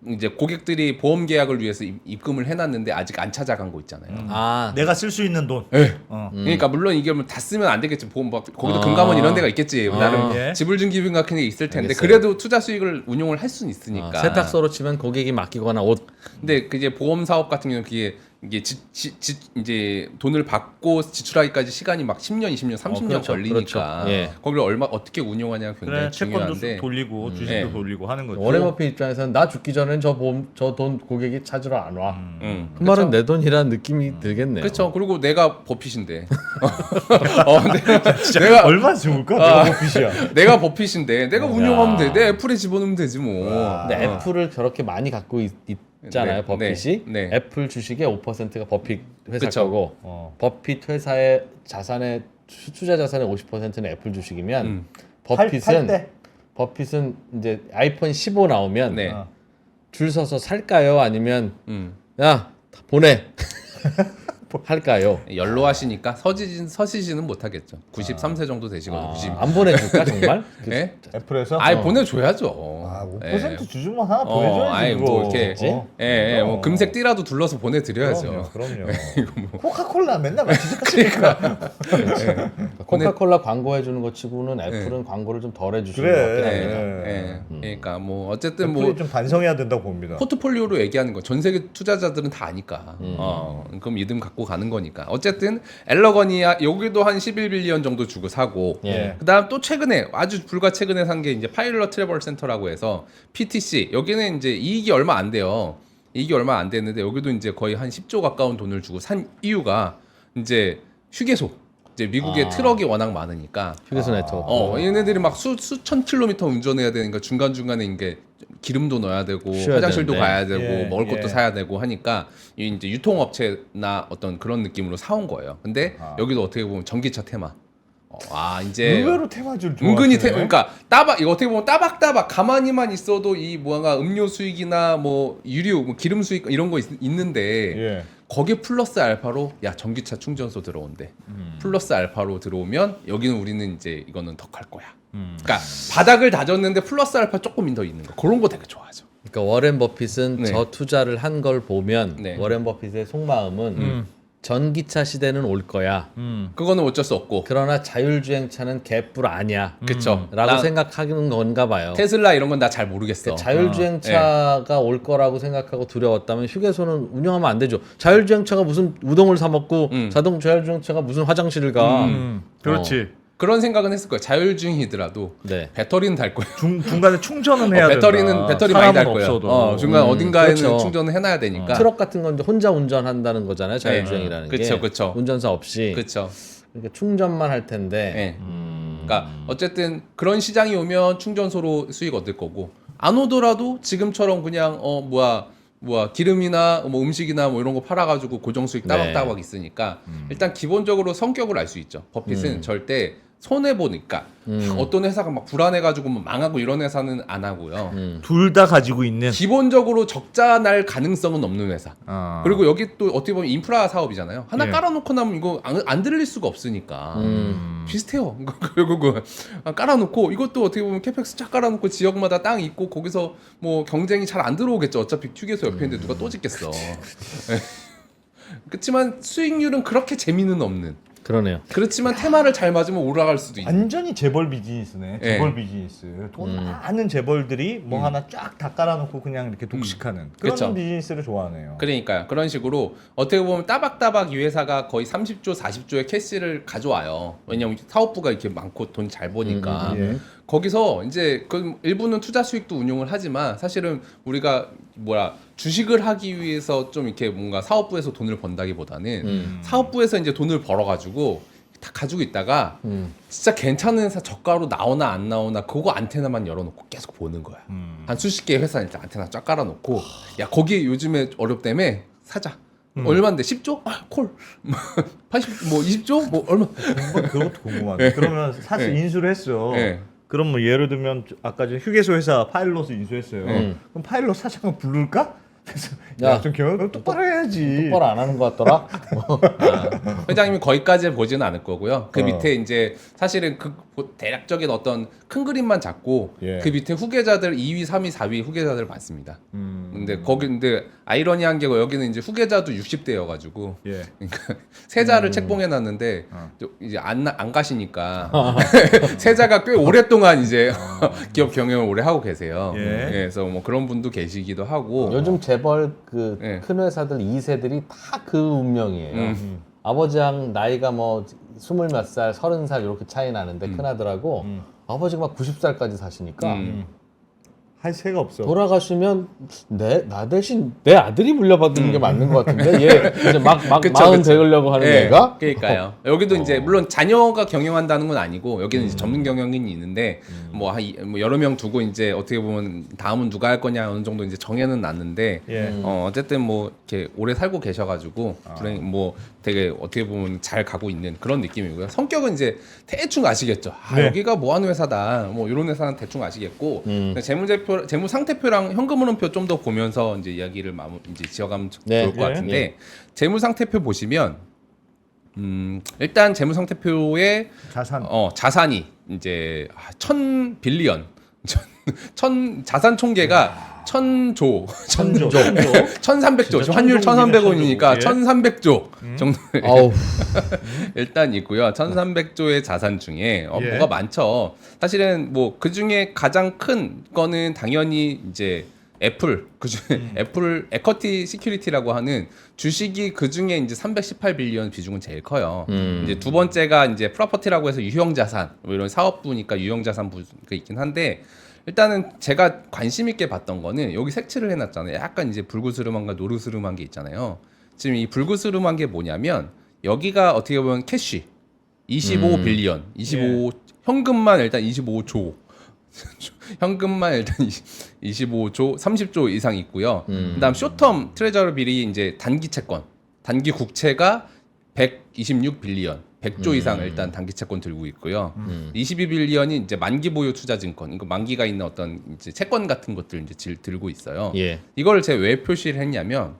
이제 고객들이 보험 계약을 위해서 입금을 해놨는데 아직 안 찾아간 거 있잖아요. 아, 내가 쓸 수 있는 돈. 예. 어. 그러니까 물론 이게 뭐 다 쓰면 안 되겠지. 보험 막 거기도 금감원 이런 데가 있겠지. 나름 예. 지불증기금 같은 게 있을 텐데 알겠어요. 그래도 투자 수익을 운용을 할 수는 있으니까. 세탁소로 치면 고객이 맡기거나 옷. 근데 그 이제 보험 사업 같은 경우는 이게 이제 돈을 받고 지출하기까지 시간이 막 10년, 20년, 30년 그렇죠, 걸리니까 그렇죠. 예. 거기를 어떻게 운용하냐가 굉장히 그래 채권도 중요한데. 돌리고 주식도 예. 돌리고 하는 거죠. 워렌 버핏 입장에서는 나 죽기 전엔 저 돈 고객이 찾으러 안 와. 그 그쵸? 말은 내 돈이라는 느낌이 들겠네요. 그렇죠. 그리고 내가 버핏인데. 내가 얼마 좋을까? 내가 버핏이야. 내가 버핏인데 내가 운용하면 돼. 내 애플에 집어넣으면 되지 뭐. 근데 애플을 저렇게 많이 갖고 있잖아요. 네, 버핏이. 네. 애플 주식의 5%가 버핏 회사 그쵸. 거고 버핏 회사의 자산의 투자 자산의 50%는 애플 주식이면 버핏은 팔 때? 버핏은 이제 아이폰 15 나오면 네. 줄 서서 살까요? 아니면 음. 야 보내 할까요? 연로하시니까 서지지는 못하겠죠. 93세 정도 되시거든요. 90. 안 보내줄까 정말? 예? 애플에서 아예 보내줘야죠. 아, 5% 예. 주주만 하나 보내줘야지. 아예 그거. 뭐 이렇게 어? 예, 뭐 금색 띠라도 둘러서 보내드려야죠. 그럼요. 코카콜라 맨날 마시니까. 코카콜라 광고해 주는 것 치고는 애플은 광고를 좀 덜 해주시는 그래. 것 같긴 예, 합니다. 예. 그러니까 뭐 어쨌든 애플이 뭐 좀 반성해야 된다고 봅니다. 포트폴리오로 얘기하는 거. 전 세계 투자자들은 다 아니까. 그럼 믿음 갖고 가는 거니까. 어쨌든 엘러거니아 여기도 한 11빌리언 정도 주고 사고. 예. 그다음 또 최근에 아주 불과 최근에 산 게 이제 파일럿 트래블 센터라고 해서 PTC. 여기는 이제 이익이 얼마 안 돼요. 이익이 얼마 안 됐는데 여기도 이제 거의 한 10조 가까운 돈을 주고 산 이유가 이제 휴게소. 이제 미국에 트럭이 워낙 많으니까 휴게소 네트워크. 얘네들이 막 수천 킬로미터 운전해야 되니까 중간중간에 이게 기름도 넣어야 되고 쉬어야 화장실도 되는데. 가야 되고 예, 먹을 것도 예. 사야 되고 하니까 이 이제 유통업체나 어떤 그런 느낌으로 사온 거예요. 근데 여기도 어떻게 보면 전기차 테마. 이제 의외로 테마주를 은근히 좋아하시네. 그러니까 따박 이거 어떻게 보면 따박따박 가만히만 있어도 이 뭐가 음료 수익이나 뭐 유류 뭐 기름 수익 이런 거 있는데 예. 거기에 플러스 알파로 야 전기차 충전소 들어온대. 플러스 알파로 들어오면 여기는 우리는 이제 이거는 더 갈 거야. 그러니까 바닥을 다졌는데 플러스 알파 조금 더 있는 거 그런 거 되게 좋아하죠. 그러니까 워렌 버핏은 네. 저 투자를 한 걸 보면 네. 워렌 버핏의 속마음은 전기차 시대는 올 거야. 그거는 어쩔 수 없고. 그러나 자율주행차는 개뿔 아니야. 그쵸. 라고 난 생각하는 건가 봐요. 테슬라 이런 건 나 잘 모르겠어. 자율주행차가 올 거라고 생각하고 두려웠다면 휴게소는 운영하면 안 되죠. 자율주행차가 무슨 우동을 사 먹고 자율주행차가 무슨 화장실을 가. 그렇지. 그런 생각은 했을 거예요. 자율주행이더라도 네. 배터리는 달 거예요. 중간에 충전은 해야 배터리 된다. 많이 달 사람은 거예요. 없어도. 중간 어딘가에는 그렇죠. 충전을 해놔야 되니까. 트럭 같은 건 이제 혼자 운전한다는 거잖아요. 자율주행이라는 게. 그쵸. 운전사 없이. 그렇죠. 그러니까 충전만 할 텐데. 네. 그러니까 어쨌든 그런 시장이 오면 충전소로 수익 얻을 거고 안 오더라도 지금처럼 그냥 기름이나 뭐 음식이나 뭐 이런 거 팔아가지고 고정 수익 따박따박 있으니까 일단 기본적으로 성격을 알 수 있죠. 버핏은 절대 손해 보니까 어떤 회사가 막 불안해가지고 뭐 망하고 이런 회사는 안 하고요. 둘 다 가지고 있는. 기본적으로 적자 날 가능성은 없는 회사. 아. 그리고 여기 또 어떻게 보면 인프라 사업이잖아요. 하나 예. 깔아놓고 나면 이거 안 들릴 수가 없으니까 비슷해요. 결국은 깔아놓고 이것도 어떻게 보면 캐펙스 쫙 깔아놓고 지역마다 땅 있고 거기서 뭐 경쟁이 잘 안 들어오겠죠. 어차피 휴게소 옆에 있는데 누가 또 짓겠어. 그렇지만 수익률은 그렇게 재미는 없는. 그러네요. 그렇지만 테마를 잘 맞으면 올라갈 수도 있는. 완전히 재벌 비즈니스네. 재벌 비즈니스. 돈 많은 재벌들이 뭐 하나 쫙 다 깔아놓고 그냥 이렇게 독식하는 그런 그쵸. 비즈니스를 좋아하네요. 그러니까요. 그런 식으로 어떻게 보면 따박따박 이 회사가 거의 30조, 40조의 캐시를 가져와요. 왜냐면 사업부가 이렇게 많고 돈 잘 버니까. 예. 거기서 이제 그 일부는 투자 수익도 운용을 하지만 사실은 우리가 주식을 하기 위해서 좀 이렇게 뭔가 사업부에서 돈을 번다기보다는 사업부에서 이제 돈을 벌어가지고 다 가지고 있다가 진짜 괜찮은 회사 저가로 나오나 안 나오나 그거 안테나만 열어놓고 계속 보는 거야. 한 수십 개의 회사 일단 안테나 쫙 깔아놓고 야 거기 요즘에 어렵다며 사자. 얼마인데 10조? 아, 콜. 80, 뭐 20조? 뭐 얼마? 그것도 궁금하네. 그러면 사실 네. 인수를 했어. 네. 그럼 뭐 예를 들면 아까 전 휴게소 회사 파일럿을 인수했어요. 그럼 파일럿 사장을 부를까? 그래서 야, 좀 경영 똑바로 해야지. 똑바로 안 하는 것 같더라. 회장님이 거기까지 보지는 않을 거고요. 그 어. 밑에 이제 사실은 그 대략적인 어떤 큰 그림만 잡고 예. 그 밑에 후계자들 2위, 3위, 4위 후계자들 많습니다. 근데 아이러니한 게 여기는 이제 후계자도 60대여가지고 예. 그러니까 세자를 책봉해놨는데 이제 안 가시니까 세자가 꽤 오랫동안 이제 기업 경영을 오래 하고 계세요. 예. 그래서 뭐 그런 분도 계시기도 하고. 요즘 재벌 그 네. 큰 회사들 2세들이 다 그 운명이에요. 아버지랑 나이가 뭐 20몇 살, 30살 이렇게 차이 나는데 큰아들하고 아버지가 막 90살까지 사시니까 할 새가 없어. 돌아가시면 나 대신 내 아들이 물려받는 게 맞는 것 같은데 얘 이제 막 그쵸, 마흔 그쵸. 되려고 하는 예, 애가 그러니까요. 여기도 이제 물론 자녀가 경영한다는 건 아니고 여기는 이제 전문 경영인이 있는데 뭐 여러 명 두고 이제 어떻게 보면 다음은 누가 할 거냐 어느 정도 이제 정해는 났는데 예. 어쨌든 뭐 이렇게 오래 살고 계셔가지고 뭐 되게 어떻게 보면 잘 가고 있는 그런 느낌이고요. 성격은 이제 대충 아시겠죠. 네. 여기가 뭐 하는 회사다. 뭐 이런 회사는 대충 아시겠고 재무 상태표랑 현금 흐름표 좀 더 보면서 이제 이야기를 이제 지어가면 네. 좋을 것 예. 같은데 예. 재무 상태표 보시면 일단 재무 상태표의 자산이 이제 1000 빌리언 자산 총계가 1000조 1300조 지금 환율 1300원이니까 예. 1300조 정도 아우 일단 있고요. 1300조의 자산 중에 예. 뭐가 많죠. 사실은 뭐 그 중에 가장 큰 거는 당연히 이제 애플 그중에 애플 에쿼티 시큐리티라고 하는 주식이 그 중에 이제 318빌리언 비중은 제일 커요. 이제 두 번째가 이제 프로퍼티라고 해서 유형 자산 뭐 이런 사업부니까 유형 자산 부가 있긴 한데 일단은 제가 관심 있게 봤던 거는 여기 색칠을 해놨잖아요. 약간 이제 불그스름한가 노르스름한 게 있잖아요. 지금 이 불그스름한 게 뭐냐면 여기가 어떻게 보면 캐시 25빌리언 25 현금만 일단 25조 현금만 일단 25조 30조 이상 있고요. 그다음 쇼텀 트레저리 빌이 이제 단기 채권 단기 국채가 126빌리언 100조 이상 일단 단기 채권 들고 있고요. 22빌리언이 이제 만기 보유 투자 증권, 이거 만기가 있는 어떤 이제 채권 같은 것들 이제 들고 있어요. 예. 이거를 제가 왜 표시를 했냐면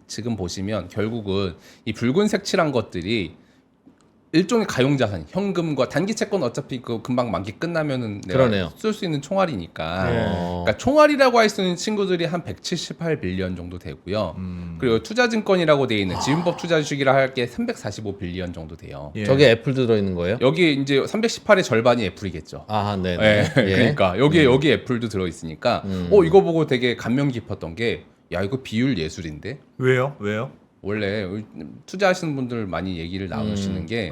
지금 보시면 결국은 이 붉은색 칠한 것들이 일종의 가용자산, 현금과 단기 채권 어차피 그 금방 만기 끝나면은 내가 쓸 수 있는 총알이니까. 그러니까 총알이라고 할 수 있는 친구들이 한 178빌리언 정도 되고요. 그리고 투자증권이라고 돼 있는 지분법 투자주식이라 할 게 345빌리언 정도 돼요. 예. 저게 애플 들어있는 거예요? 여기 이제 318의 절반이 애플이겠죠. 아, 네. 예, 그러니까 여기 애플도 들어 있으니까 이거 보고 되게 감명 깊었던 게 야 이거 비율 예술인데. 왜요? 원래 투자하시는 분들 많이 얘기를 나누시는 게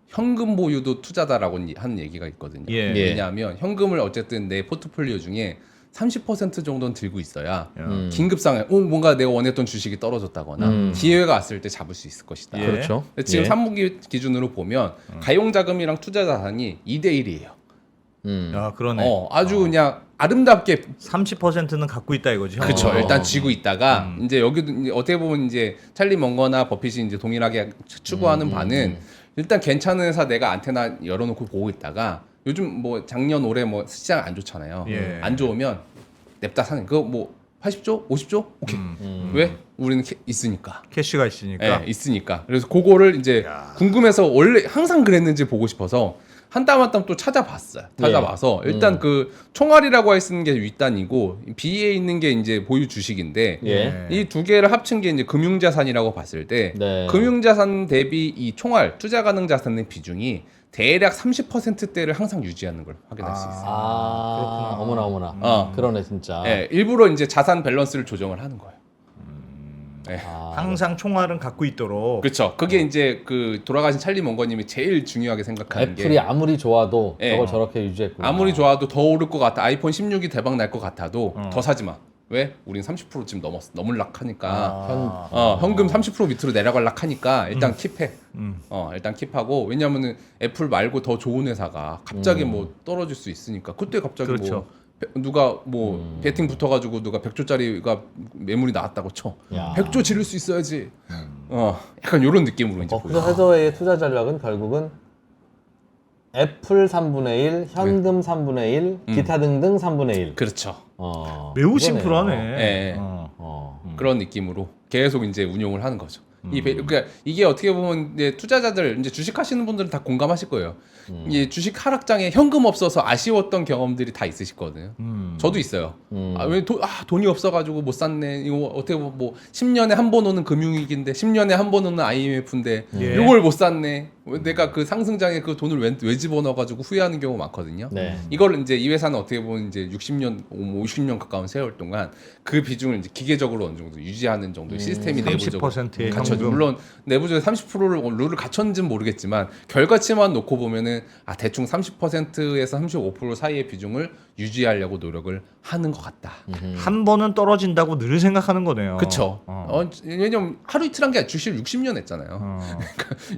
현금 보유도 투자다라고 하는 얘기가 있거든요. 예. 왜냐하면 현금을 어쨌든 내 포트폴리오 중에 30% 정도는 들고 있어야 음. 긴급 상황에 뭔가 내가 원했던 주식이 떨어졌다거나 기회가 왔을 때 잡을 수 있을 것이다. 예. 그렇죠. 근데 지금 예. 3분기 기준으로 보면 가용 자금이랑 투자 자산이 2대 1이에요. 야, 그러네. 아주 그냥 아름답게 30%는 갖고 있다 이거지. 그렇죠. 어. 일단 쥐고 있다가 이제 여기도 이제 어떻게 보면 이제 찰리 먼거나 버핏이 이제 동일하게 추구하는 바는 일단 괜찮은 회사 내가 안테나 열어놓고 보고 있다가 요즘 뭐 작년 올해 뭐 시장 안 좋잖아요. 예. 안 좋으면 냅다 사는 그거 뭐 80조, 50조 오케이. 왜? 우리는 있으니까. 캐시가 있으니까. 예, 있으니까. 그래서 그거를 이제 야. 궁금해서 원래 항상 그랬는지 보고 싶어서 한 땀 한 땀 또 찾아봤어요. 찾아봐서 일단 그 총알이라고 할 수 있는 게 윗단이고 B에 있는 게 이제 보유 주식인데 예. 이 두 개를 합친 게 이제 금융자산이라고 봤을 때 네. 금융자산 대비 이 총알 투자 가능 자산의 비중이 대략 30%대를 항상 유지하는 걸 확인할 수 있어요. 아, 어머나. 그러네 진짜. 예, 일부러 이제 자산 밸런스를 조정을 하는 거예요. 예. 항상 총알은 갖고 있도록. 그렇죠. 그게 이제 그 돌아가신 찰리 먼거님이 제일 중요하게 생각하는 게 애플이 아무리 좋아도 예. 저걸 저렇게 유지했구나. 아무리 좋아도 더 오를 것 같아. 아이폰 16이 대박 날 것 같아도 더 사지 마. 왜? 우린 30% 지금 넘을락 하니까. 현금 30% 밑으로 내려갈락 하니까 일단 킵해. 일단 킵하고 왜냐면은 애플 말고 더 좋은 회사가 갑자기 뭐 떨어질 수 있으니까 그때 갑자기 그렇죠. 뭐 누가 뭐 배팅 붙어가지고 누가 100조짜리가 매물이 나왔다고 쳐. 야. 100조 지를 수 있어야지. 약간 이런 느낌으로 이제 버핏 헤더웨이의 투자 전략은 결국은 애플 3분의 1, 현금 3분의 1, 기타 등등 3분의 1. 그렇죠. 매우 그거네요. 심플하네. 예. 그런 느낌으로 계속 이제 운용을 하는 거죠. 그러니까 이게 어떻게 보면 이제 투자자들 이제 주식하시는 분들은 다 공감하실 거예요. 이 주식 하락장에 현금 없어서 아쉬웠던 경험들이 다 있으실 거거든요. 저도 있어요. 왜 돈이 없어가지고 못 샀네. 이거 어떻게 보면 뭐 10년에 한 번 오는 금융위기인데 10년에 한 번 오는 IMF인데 예. 이걸 못 샀네. 왜 내가 그 상승장에 그 돈을 왜 집어넣어가지고 후회하는 경우가 많거든요. 네. 이걸 이제 이 회사는 어떻게 보면 이제 60년, 50년 가까운 세월 동안 그 비중을 이제 기계적으로 어느 정도 유지하는 정도의 시스템이 내부적으로 30%의 갖춰져. 현금. 물론 내부적으로 30%를 룰을 갖췄는지는 모르겠지만 결과치만 놓고 보면은 대충 30%에서 35% 사이의 비중을 유지하려고 노력을 하는 것 같다. 한 번은 떨어진다고 늘 생각하는 거네요. 그렇죠. 왜냐면 하루 이틀 한 게 아니라 주식을 60년 했잖아요.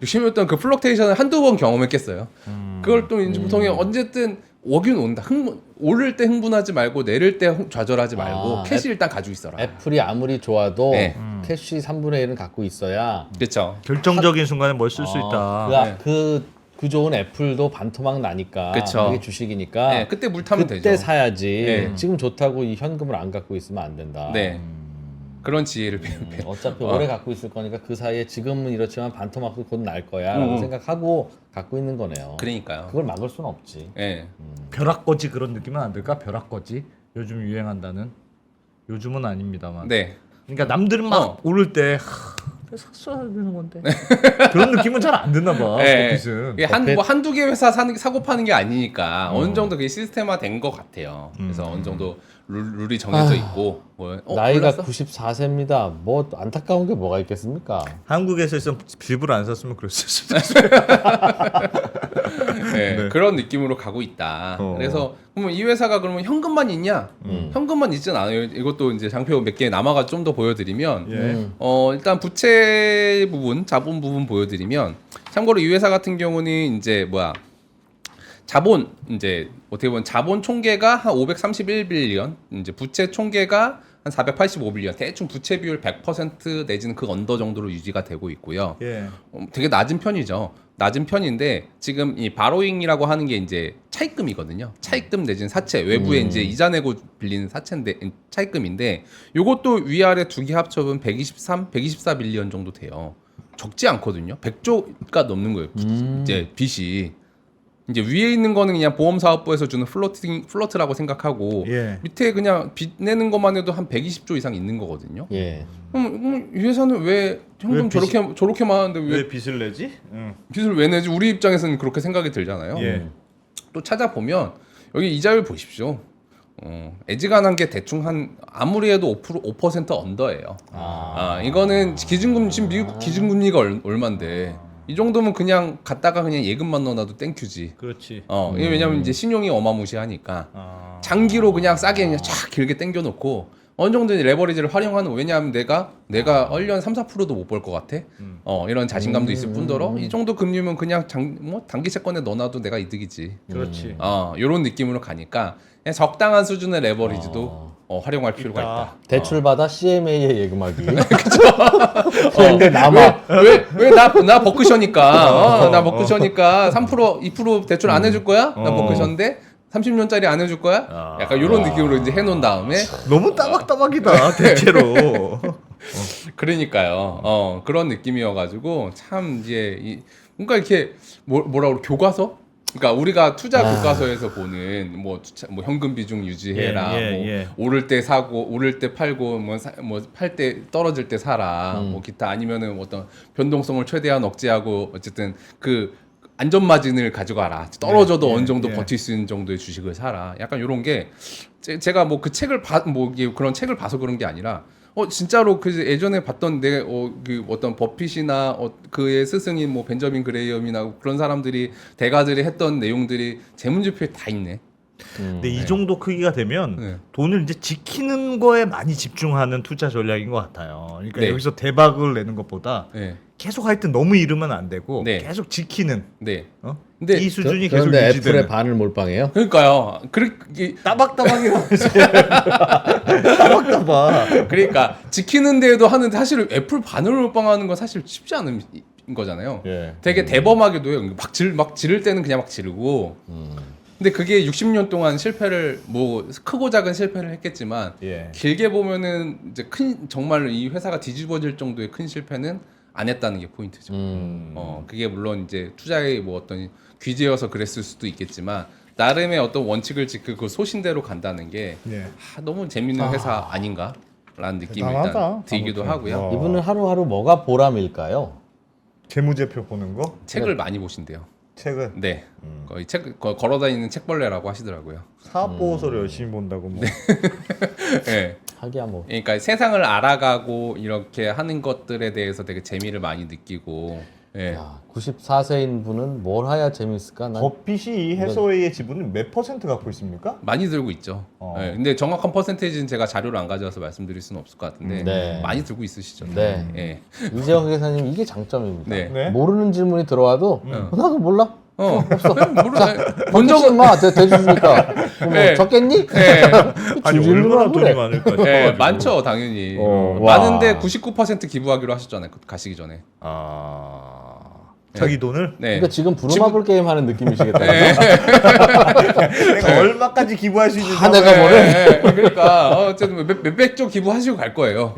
60년 동안 그 플럭테이션을 한두 번 경험했겠어요. 그걸 또 이제 보통 어쨌든 오긴 온다. 오를 때 흥분하지 말고 내릴 때 좌절하지 말고 캐시 일단 가지고 있어라. 애플이 아무리 좋아도 네. 캐시 3분의 1은 갖고 있어야 그렇죠. 결정적인 순간에 뭘 쓸 수 있다. 그 좋은 애플도 반토막 나니까 그쵸. 그게 주식이니까 네, 그때 물 타면 그때 되죠. 사야지. 네. 지금 좋다고 이 현금을 안 갖고 있으면 안 된다. 네. 그런 지혜를 어차피 오래 갖고 있을 거니까 그 사이에 지금은 이렇지만 반토막도 곧 날 거야라고 생각하고 갖고 있는 거네요. 그러니까요. 그걸 막을 수는 없지. 예. 벼락거지 그런 느낌은 안 들까? 벼락거지? 요즘 유행한다는? 요즘은 아닙니다만. 네. 그러니까 남들은 막 오를 때 왜 샀어야 되는 건데 그런 느낌은 잘 안 드나 봐. 네. 버핏은. 이게 한두 개 회사 사고 파는 게 아니니까 어느 정도 그게 시스템화 된 것 같아요. 그래서 어느 정도 룰이 정해져 있고 나이가 몰랐어? 94세입니다. 뭐 안타까운 게 뭐가 있겠습니까? 한국에서 있으면 집을 안 샀으면 그랬을 수도 있어. 네, 그런 느낌으로 가고 있다. 그래서 그러면 이 회사가 그러면 현금만 있냐? 현금만 있진 않아요. 이것도 이제 장표 몇 개 남아가 좀 더 보여드리면 예. 일단 부채 부분, 자본 부분 보여드리면 참고로 이 회사 같은 경우는 이제 자본 이제 어떻게 보면 자본 총계가 한 531빌리언, 이제 부채 총계가 한 485빌리언, 대충 부채 비율 100% 내지는 그 언더 정도로 유지가 되고 있고요. 예. 되게 낮은 편이죠. 낮은 편인데 지금 이 바로잉이라고 하는 게 이제 차입금이거든요. 차입금 내지는 사채, 외부에 이제 이자 내고 빌리는 사채인데 차입금인데 요것도 위아래 두 개 합쳐보면 124빌리언 정도 돼요. 적지 않거든요. 100조가 넘는 거예요. 이제 빚이. 이제 위에 있는 거는 그냥 보험사업부에서 주는 플로트라고 생각하고 예. 밑에 그냥 빚 내는 것만 해도 한 120조 이상 있는 거거든요. 예. 그럼 이 회사는 왜 현금 왜 저렇게 많은데 왜 빚을 내지? 빚을 왜 내지? 우리 입장에서는 그렇게 생각이 들잖아요. 예. 또 찾아보면 여기 이자율 보십시오. 애지간한 게 대충 한 아무리 해도 5% 언더예요. 이거는 기준금리 지금 미국 기준금리가 얼마인데 이 정도면 그냥 갔다가 그냥 예금만 넣어놔도 땡큐지. 그렇지. 이게 왜냐면 이제 신용이 어마무시하니까 아. 장기로 그냥 싸게 그냥 쫙 길게 땡겨놓고 어느 정도 레버리지를 활용하는. 왜냐하면 내가 1년 3-4%도 못 벌 것 같아. 이런 자신감도 있을 뿐더러 이 정도 금리면 그냥 단기 채권에 넣어놔도 내가 이득이지. 그렇지. 이런 느낌으로 가니까 그냥 적당한 수준의 레버리지도 활용할 필요가 있다. 대출 받아 CMA에 예금하기. 근데 남아. 왜나 버크셔니까 나 버크셔니까 3% 2% 대출 안 해줄 거야? 나 버크셔인데 30년짜리 안 해줄 거야? 약간 이런 느낌으로 이제 해놓은 다음에 너무 따박따박이다 대체로. 그러니까요. 그런 느낌이어가지고 참 이제 뭔가 이렇게 뭐라 그래 교과서? 그러니까 우리가 투자 교과서에서 보는 뭐 현금 비중 유지해라, 오를 때 사고, 오를 때 팔고, 팔 때 떨어질 때 사라, 뭐 기타 아니면은 어떤 변동성을 최대한 억제하고 어쨌든 그 안전 마진을 가져가라. 떨어져도 어느 정도 버틸 수 있는 정도의 주식을 사라. 약간 이런 게 제가 뭐 그 책을 그런 책을 봐서 그런 게 아니라 진짜로 그 예전에 봤던 그 어떤 버핏이나 그의 스승인 뭐 벤저민 그레이엄이나 그런 사람들이 대가들이 했던 내용들이 재무제표에 다 있네. 근데 이 정도 크기가 되면 돈을 이제 지키는 거에 많이 집중하는 투자 전략인 것 같아요. 그러니까 여기서 대박을 내는 것보다 계속 하여튼 너무 잃으면 안 되고 계속 지키는. 근데 이 수준이 계속 그런데 유지되는. 애플의 반을 몰빵해요? 그러니까요. 따박따박이라면서 따박따박. 그러니까 지키는 데에도 하는데 사실 애플 반을 몰빵하는 건 사실 쉽지 않은 거잖아요. 되게 대범하게도요. 막 지를 때는 그냥 막 지르고. 근데 그게 60년 동안 실패를 크고 작은 실패를 했겠지만 길게 보면은 이제 정말 이 회사가 뒤집어질 정도의 큰 실패는 안 했다는 게 포인트죠. 그게 물론 이제 투자의 뭐 어떤 귀재여서 그랬을 수도 있겠지만 나름의 어떤 원칙을 지키고 그 소신대로 간다는 게 너무 재밌는 회사 아닌가라는 느낌이 일단 들기도 하고요. 이분은 하루하루 뭐가 보람일까요? 재무제표 보는 거? 책을 많이 보신대요. 책은? 네. 거의 걸어다니는 책벌레라고 하시더라고요. 사업보고서를 열심히 본다고 뭐. 네. 하기야 뭐. 그러니까 세상을 알아가고 이렇게 하는 것들에 대해서 되게 재미를 많이 느끼고. 야, 94세인 분은 뭘 해야 재밌을까? 버핏이 이 해서웨이의 지분을 몇 % 갖고 있습니까? 많이 들고 있죠. 근데 정확한 퍼센테이지는 제가 자료를 안 가져와서 말씀드릴 수는 없을 것 같은데 많이 들고 있으시죠. 이재영 회사님 이게 장점입니다. 네. 모르는 질문이 들어와도 나도 몰라. 없어. 본 적은 대주니까 뭐 적겠니? 아니 얼마나 돈이 많을까? 많죠 당연히. 많은데 99% 기부하기로 하셨잖아요. 가시기 전에. 자기 돈을? 그러니까 지금 부루마블 게임 하는 느낌이시겠다. 내가 얼마까지 기부할 수 있는지 다 내가 뭐래? 그러니까 어쨌든 몇백조 기부하시고 갈 거예요.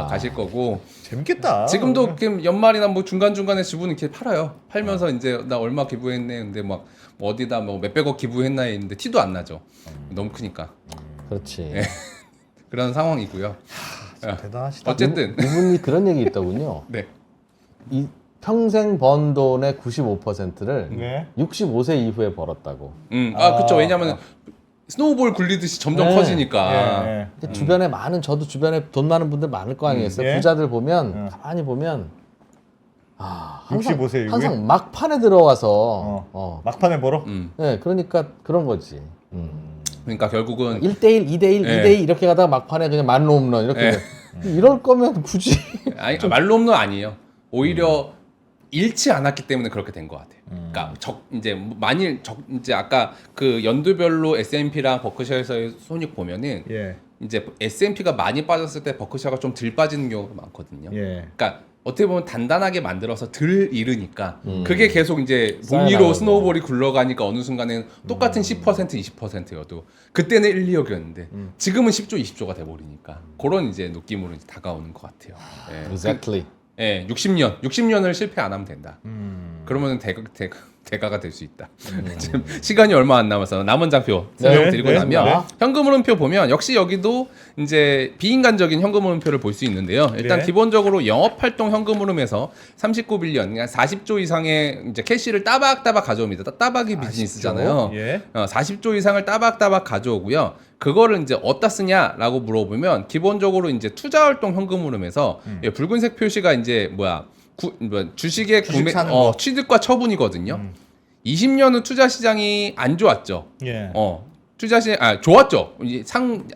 가실 거고. 재밌겠다. 지금도 연말이나 뭐 중간중간에 지분 이렇게 팔아요. 팔면서 이제 나 얼마 기부했네. 근데 막 어디다 뭐 몇백억 기부했나 했는데 티도 안 나죠. 너무 크니까. 그렇지. 그런 상황이고요. 대단하시다. 어쨌든 이분이 그런 얘기 있더군요. 이 평생 번 돈의 95%를 65세 이후에 벌었다고. 그렇죠. 왜냐하면 스노우볼 굴리듯이 점점 커지니까. 주변에 저도 주변에 돈 많은 분들 많을 거 아니겠어요. 부자들 보면 가만히 보면 항상, 65세 이후에? 항상 막판에 들어와서 막판에 벌어? 네, 그러니까 그런 거지. 그러니까 결국은 1대1, 2대1, 2대2 이렇게 가다가 막판에 그냥 만로 홈런 이렇게 이럴 거면 굳이 아니 말로 없는 아니에요. 오히려 잃지 않았기 때문에 그렇게 된 것 같아요. 그러니까 이제 아까 그 연도별로 S&P랑 버크셔에서의 손익 보면은 이제 S&P가 많이 빠졌을 때 버크셔가 좀 덜 빠지는 경우가 많거든요. 그러니까 어떻게 보면 단단하게 만들어서 덜 잃으니까 그게 계속 이제 복리로 스노우볼이 굴러가니까 어느 순간에는 똑같은 10% 20%여도 그때는 1, 2억이었는데 지금은 10조 20조가 돼버리니까 그런 이제 느낌으로 이제 다가오는 것 같아요. Exactly. 60년을 실패 안 하면 된다. 그러면 대가가 될 수 있다. 지금 시간이 얼마 안 남아서 남은 장표 설명드리고 나면 현금 흐름표 보면 역시 여기도 이제 비인간적인 현금 흐름표를 볼 수 있는데요. 일단 기본적으로 영업 활동 현금 흐름에서 39빌리언, 그러니까 40조 이상의 이제 캐시를 따박따박 가져옵니다. 따박이 비즈니스잖아요. 40조 이상을 따박따박 가져오고요. 그거를 이제 어디다 쓰냐라고 물어보면 기본적으로 이제 투자 활동 현금 흐름에서 붉은색 표시가 이제 주식의 주식 구매 사는 거. 취득과 처분이거든요. 20년은 투자 시장이 안 좋았죠. 예. 투자 시장 좋았죠. 이제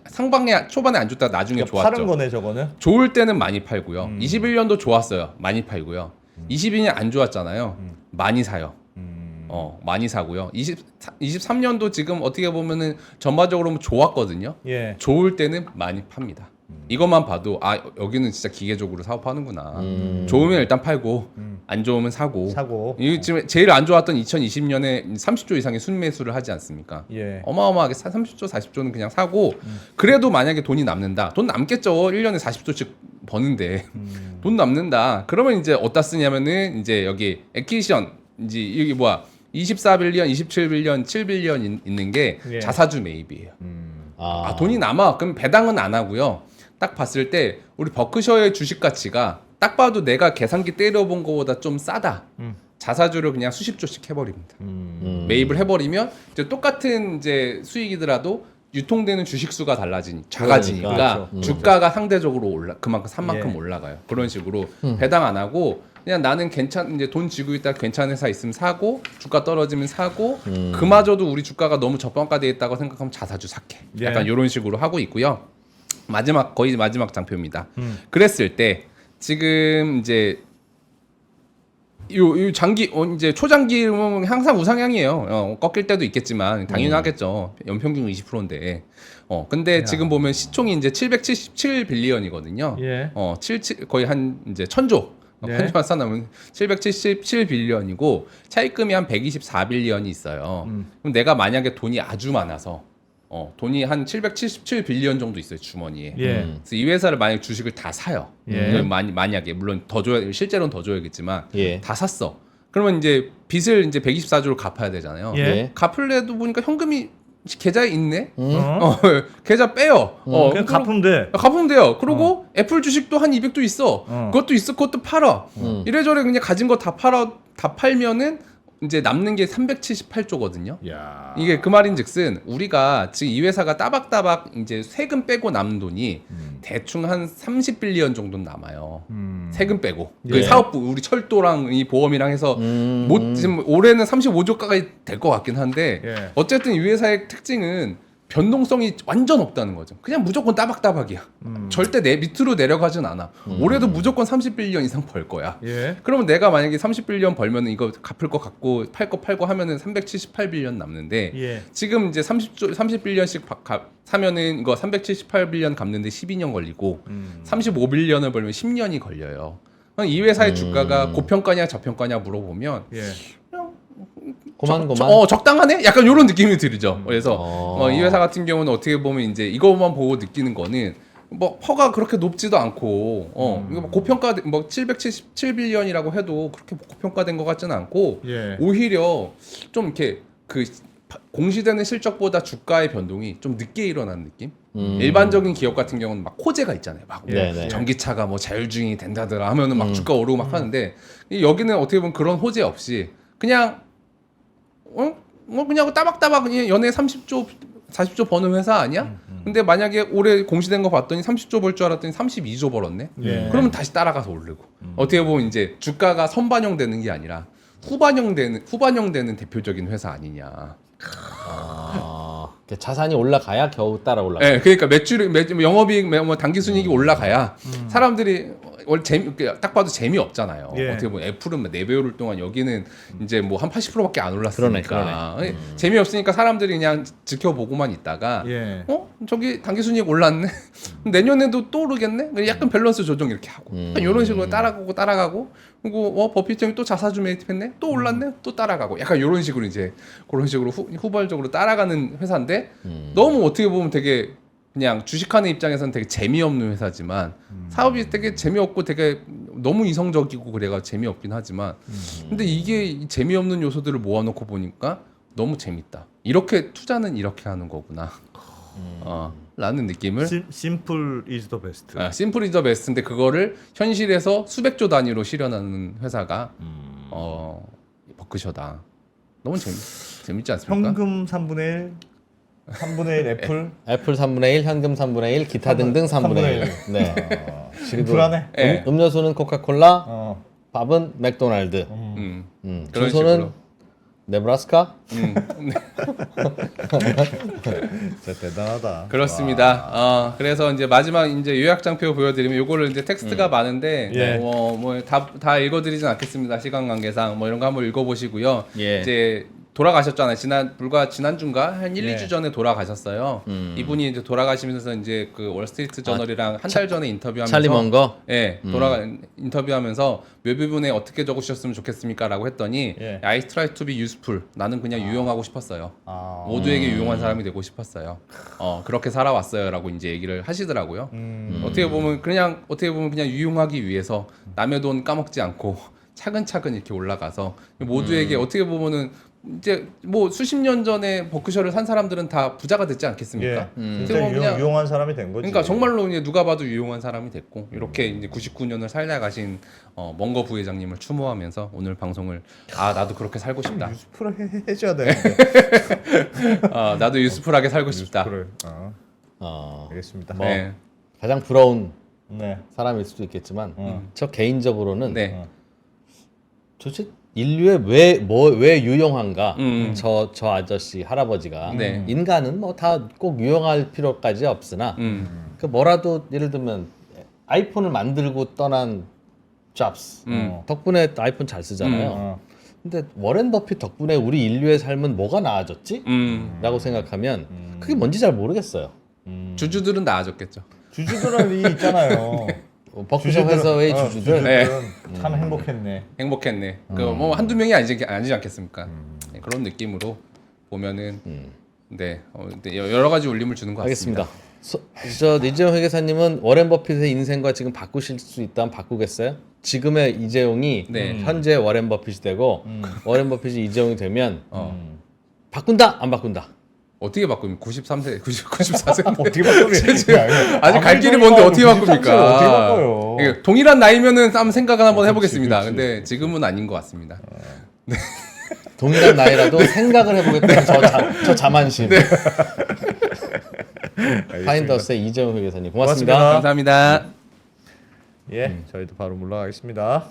상방에 초반에 안 좋다가 나중에 그러니까 좋았죠. 파는 거네 저거는. 좋을 때는 많이 팔고요. 21년도 좋았어요. 많이 팔고요. 22년 안 좋았잖아요. 많이 사요. 많이 사고요. 23년도 지금 어떻게 보면은 전반적으로 좋았거든요. 예. 좋을 때는 많이 팝니다. 이것만 봐도 여기는 진짜 기계적으로 사업하는구나. 좋으면 일단 팔고 안 좋으면 사고. 이 지금 제일 안 좋았던 2020년에 30조 이상의 순매수를 하지 않습니까? 예. 어마어마하게 30조, 40조는 그냥 사고 그래도 만약에 돈이 남는다. 돈 남겠죠. 1년에 40조씩 버는데 돈 남는다. 그러면 이제 어디다 쓰냐면은 이제 여기 에키션 이제 여기 24빌리언, 27빌리언, 7빌리언 있는 게 예. 자사주 매입이에요. 돈이 남아. 그럼 배당은 안 하고요. 딱 봤을 때 우리 버크셔의 주식 가치가 딱 봐도 내가 계산기 때려본 거보다 좀 싸다. 자사주를 그냥 수십조씩 해버립니다. 매입을 해버리면 이제 똑같은 이제 수익이더라도 유통되는 주식 수가 작아지니까 그러니까. 주가가 상대적으로 그만큼 산 만큼 예. 올라가요. 그런 식으로 배당 안 하고 그냥 나는 이제 돈 쥐고 있다 괜찮은 회사 있으면 사고 주가 떨어지면 사고 그마저도 우리 주가가 너무 저평가돼 있다고 생각하면 자사주 살게. 예. 약간 이런 식으로 하고 있고요. 거의 마지막 장표입니다. 그랬을 때 지금 이제 요 장기 이제 초장기는 항상 우상향이에요. 꺾일 때도 있겠지만 당연하겠죠. 연평균 20%인데. 근데 지금 보면 시총이 이제 777빌리언이거든요. 예. 거의 한 이제 1000조. 네. 편집만 써놓으면 777빌리언이고 차입금이 한 124빌리언이 있어요. 그럼 내가 만약에 돈이 아주 많아서 돈이 한 777빌리언 정도 있어요 주머니에. 예. 그래서 이 회사를 만약 주식을 다 사요. 예. 만약에 물론 더 줘야 실제로는 더 줘야겠지만 예. 다 샀어. 그러면 이제 빚을 이제 124조를 갚아야 되잖아요. 예. 갚을래도 보니까 현금이 계좌에 있네. 어? 계좌 빼요. 그냥 갚으면 돼. 갚으면 돼요. 그리고 애플 주식도 한 200도 있어. 그것도 있어. 그것도 팔아. 이래저래 그냥 가진 거 다 팔면은 이제 남는 게 378조거든요. 야. 이게 그 말인즉슨 우리가 지금 이 회사가 따박따박 이제 세금 빼고 남는 돈이 대충 한 30빌리언 정도 남아요. 세금 빼고 예. 그 사업부 우리 철도랑 이 보험이랑 해서 지금 올해는 35조가까지 될 것 같긴 한데 예. 어쨌든 이 회사의 특징은 변동성이 완전 없다는 거죠. 그냥 무조건 따박따박이야. 절대 밑으로 내려가진 않아. 올해도 무조건 30빌리언 이상 벌 거야. 예. 그러면 내가 만약에 30빌리언 벌면 이거 갚을 거 갖고 팔 거 팔고 하면은 378빌리언 남는데 예. 지금 이제 30빌리언씩 사면은 이거 378빌리언 갚는데 12년 걸리고 35빌리언을 벌면 10년이 걸려요. 이 회사의 주가가 고평가냐 저평가냐 물어보면 예. 고만. 적당하네? 약간 이런 느낌이 들죠. 그래서 이 회사 같은 경우는 어떻게 보면 이제 이것만 보고 느끼는 거는 뭐 퍼가 그렇게 높지도 않고 이거 고평가 777빌리언이라고 해도 그렇게 고평가된 것 같지는 않고 예. 오히려 좀 이렇게 그 공시되는 실적보다 주가의 변동이 좀 늦게 일어나는 느낌? 일반적인 기업 같은 경우는 막 호재가 있잖아요. 막 네네. 전기차가 뭐 자율주행이 된다더라 하면은 막 주가 오르고 막 하는데 여기는 어떻게 보면 그런 호재 없이 그냥 그냥 따박따박 그냥 연애 30조 40조 버는 회사 아니야? 근데 만약에 올해 공시된 거 봤더니 30조 벌 줄 알았더니 32조 벌었네. 예. 그러면 다시 따라가서 오르고. 어떻게 보면 이제 주가가 선반영되는 게 아니라 후반영되는 대표적인 회사 아니냐. 자산이 올라가야 겨우 따라 올라가. 네, 그러니까 영업이익, 당기순이익이 올라가야 사람들이 원래 딱 봐도 재미없잖아요. 예. 어떻게 보면 애플은 4배 오를 동안 여기는 이제 뭐 한 80%밖에 안 올랐으니까. 그러네. 재미없으니까 사람들이 그냥 지켜보고만 있다가 예. 저기 당기순이익 올랐네. 내년에도 또 오르겠네. 약간 밸런스 조정 이렇게 하고 이런 식으로 따라가고 그리고 버핏형이 또 자사주 매입했네. 또 올랐네. 또 따라가고 약간 이런 식으로 이제 그런 식으로 후발적으로 따라가는 회사인데 너무 어떻게 보면 되게 그냥 주식하는 입장에서는 되게 재미없는 회사지만 사업이 되게 재미없고 되게 너무 이성적이고 그래가 재미없긴 하지만 근데 이게 재미없는 요소들을 모아놓고 보니까 너무 재밌다. 이렇게 투자는 이렇게 하는 거구나. 라는 느낌을 심플 이즈 더 베스트. 심플 이즈 더 베스트인데 그거를 현실에서 수백조 단위로 실현하는 회사가 버크셔다. 너무 재밌지 않습니까? 현금 3분의 1 3분의 1 애플 애플 3분의 1, 현금 3분의 1, 기타 등등 3분의 1. 네. 심플하네. 네. 음료수는 코카콜라, 밥은 맥도날드. 그런 주소는 식으로. 네브라스카? 진짜 대단하다. 그렇습니다. 그래서 이제 마지막 이제 요약장표 보여드리면 요거를 이제 텍스트가 많은데 예. 다 읽어드리진 않겠습니다. 시간 관계상 뭐 이런 거 한번 읽어보시고요. 예. 이제 돌아가셨잖아요. 지난주인가 한 1, 2주 전에 돌아가셨어요. 이분이 이제 돌아가시면서 이제 그 월스트리트 저널이랑 한 달 전에 인터뷰하면서 찰리 먼거? 예, 인터뷰하면서 몇 부분에 어떻게 적으셨으면 좋겠습니까라고 했더니 예. I try to be useful. 나는 그냥 유용하고 싶었어요. 아. 모두에게 유용한 사람이 되고 싶었어요. 그렇게 살아왔어요라고 이제 얘기를 하시더라고요. 어떻게 보면 그냥 유용하기 위해서 남의 돈 까먹지 않고 차근차근 이렇게 올라가서 모두에게 어떻게 보면은 이제 뭐 수십 년 전에 버크셔를 산 사람들은 다 부자가 됐지 않겠습니까? 진짜 유용한 사람이 된 거지. 그러니까 정말로 이제 누가 봐도 유용한 사람이 됐고 이렇게 이제 99년을 살다가신 먼거 부회장님을 추모하면서 오늘 방송을 나도 그렇게 살고 싶다. 유스풀을 해줘야 되는데. 나도 유스풀하게 살고 싶다. 유스풀을. 알겠습니다. 뭐 네. 가장 부러운 네. 사람일 수도 있겠지만 저 개인적으로는 네. 도대체 인류에 왜 유용한가? 저 아저씨 할아버지가 네. 인간은 뭐 다 꼭 유용할 필요까지 없으나 그 뭐라도 예를 들면 아이폰을 만들고 떠난 잡스 덕분에 아이폰 잘 쓰잖아요. 근데 워렌 버핏 덕분에 우리 인류의 삶은 뭐가 나아졌지? 라고 생각하면 그게 뭔지 잘 모르겠어요. 주주들은 나아졌겠죠. 주주들이 있잖아요. 버크셔 회사의 주주들. 네. 참 행복했네. 행복했네. 그 뭐 한두 명이 아니지 않겠습니까? 네, 그런 느낌으로 보면은 네, 여러 가지 울림을 주는 것 같습니다. 알겠습니다. 이재용 회계사님은 워렌 버핏의 인생과 지금 바꾸실 수 있다면 바꾸겠어요? 지금의 이재용이 현재 워렌 버핏이 되고 워렌 버핏이 이재용이 되면 바꾼다 안 바꾼다? 어떻게 바꾸면 93세, 94세 어떻게 바꾸면 아직 갈 길이 먼데 어떻게 바꿉니까? 어떻게 바꿔요? 이게 동일한 나이면은 한번 생각을 한번 해보겠습니다. 근데 지금은 아닌 것 같습니다. 동일한 나이라도 생각을 해보겠다는 저 자만심. 파인더스의 이재용 회계사님 고맙습니다. 고맙습니다. 감사합니다. 예, 저희도 바로 물러가겠습니다.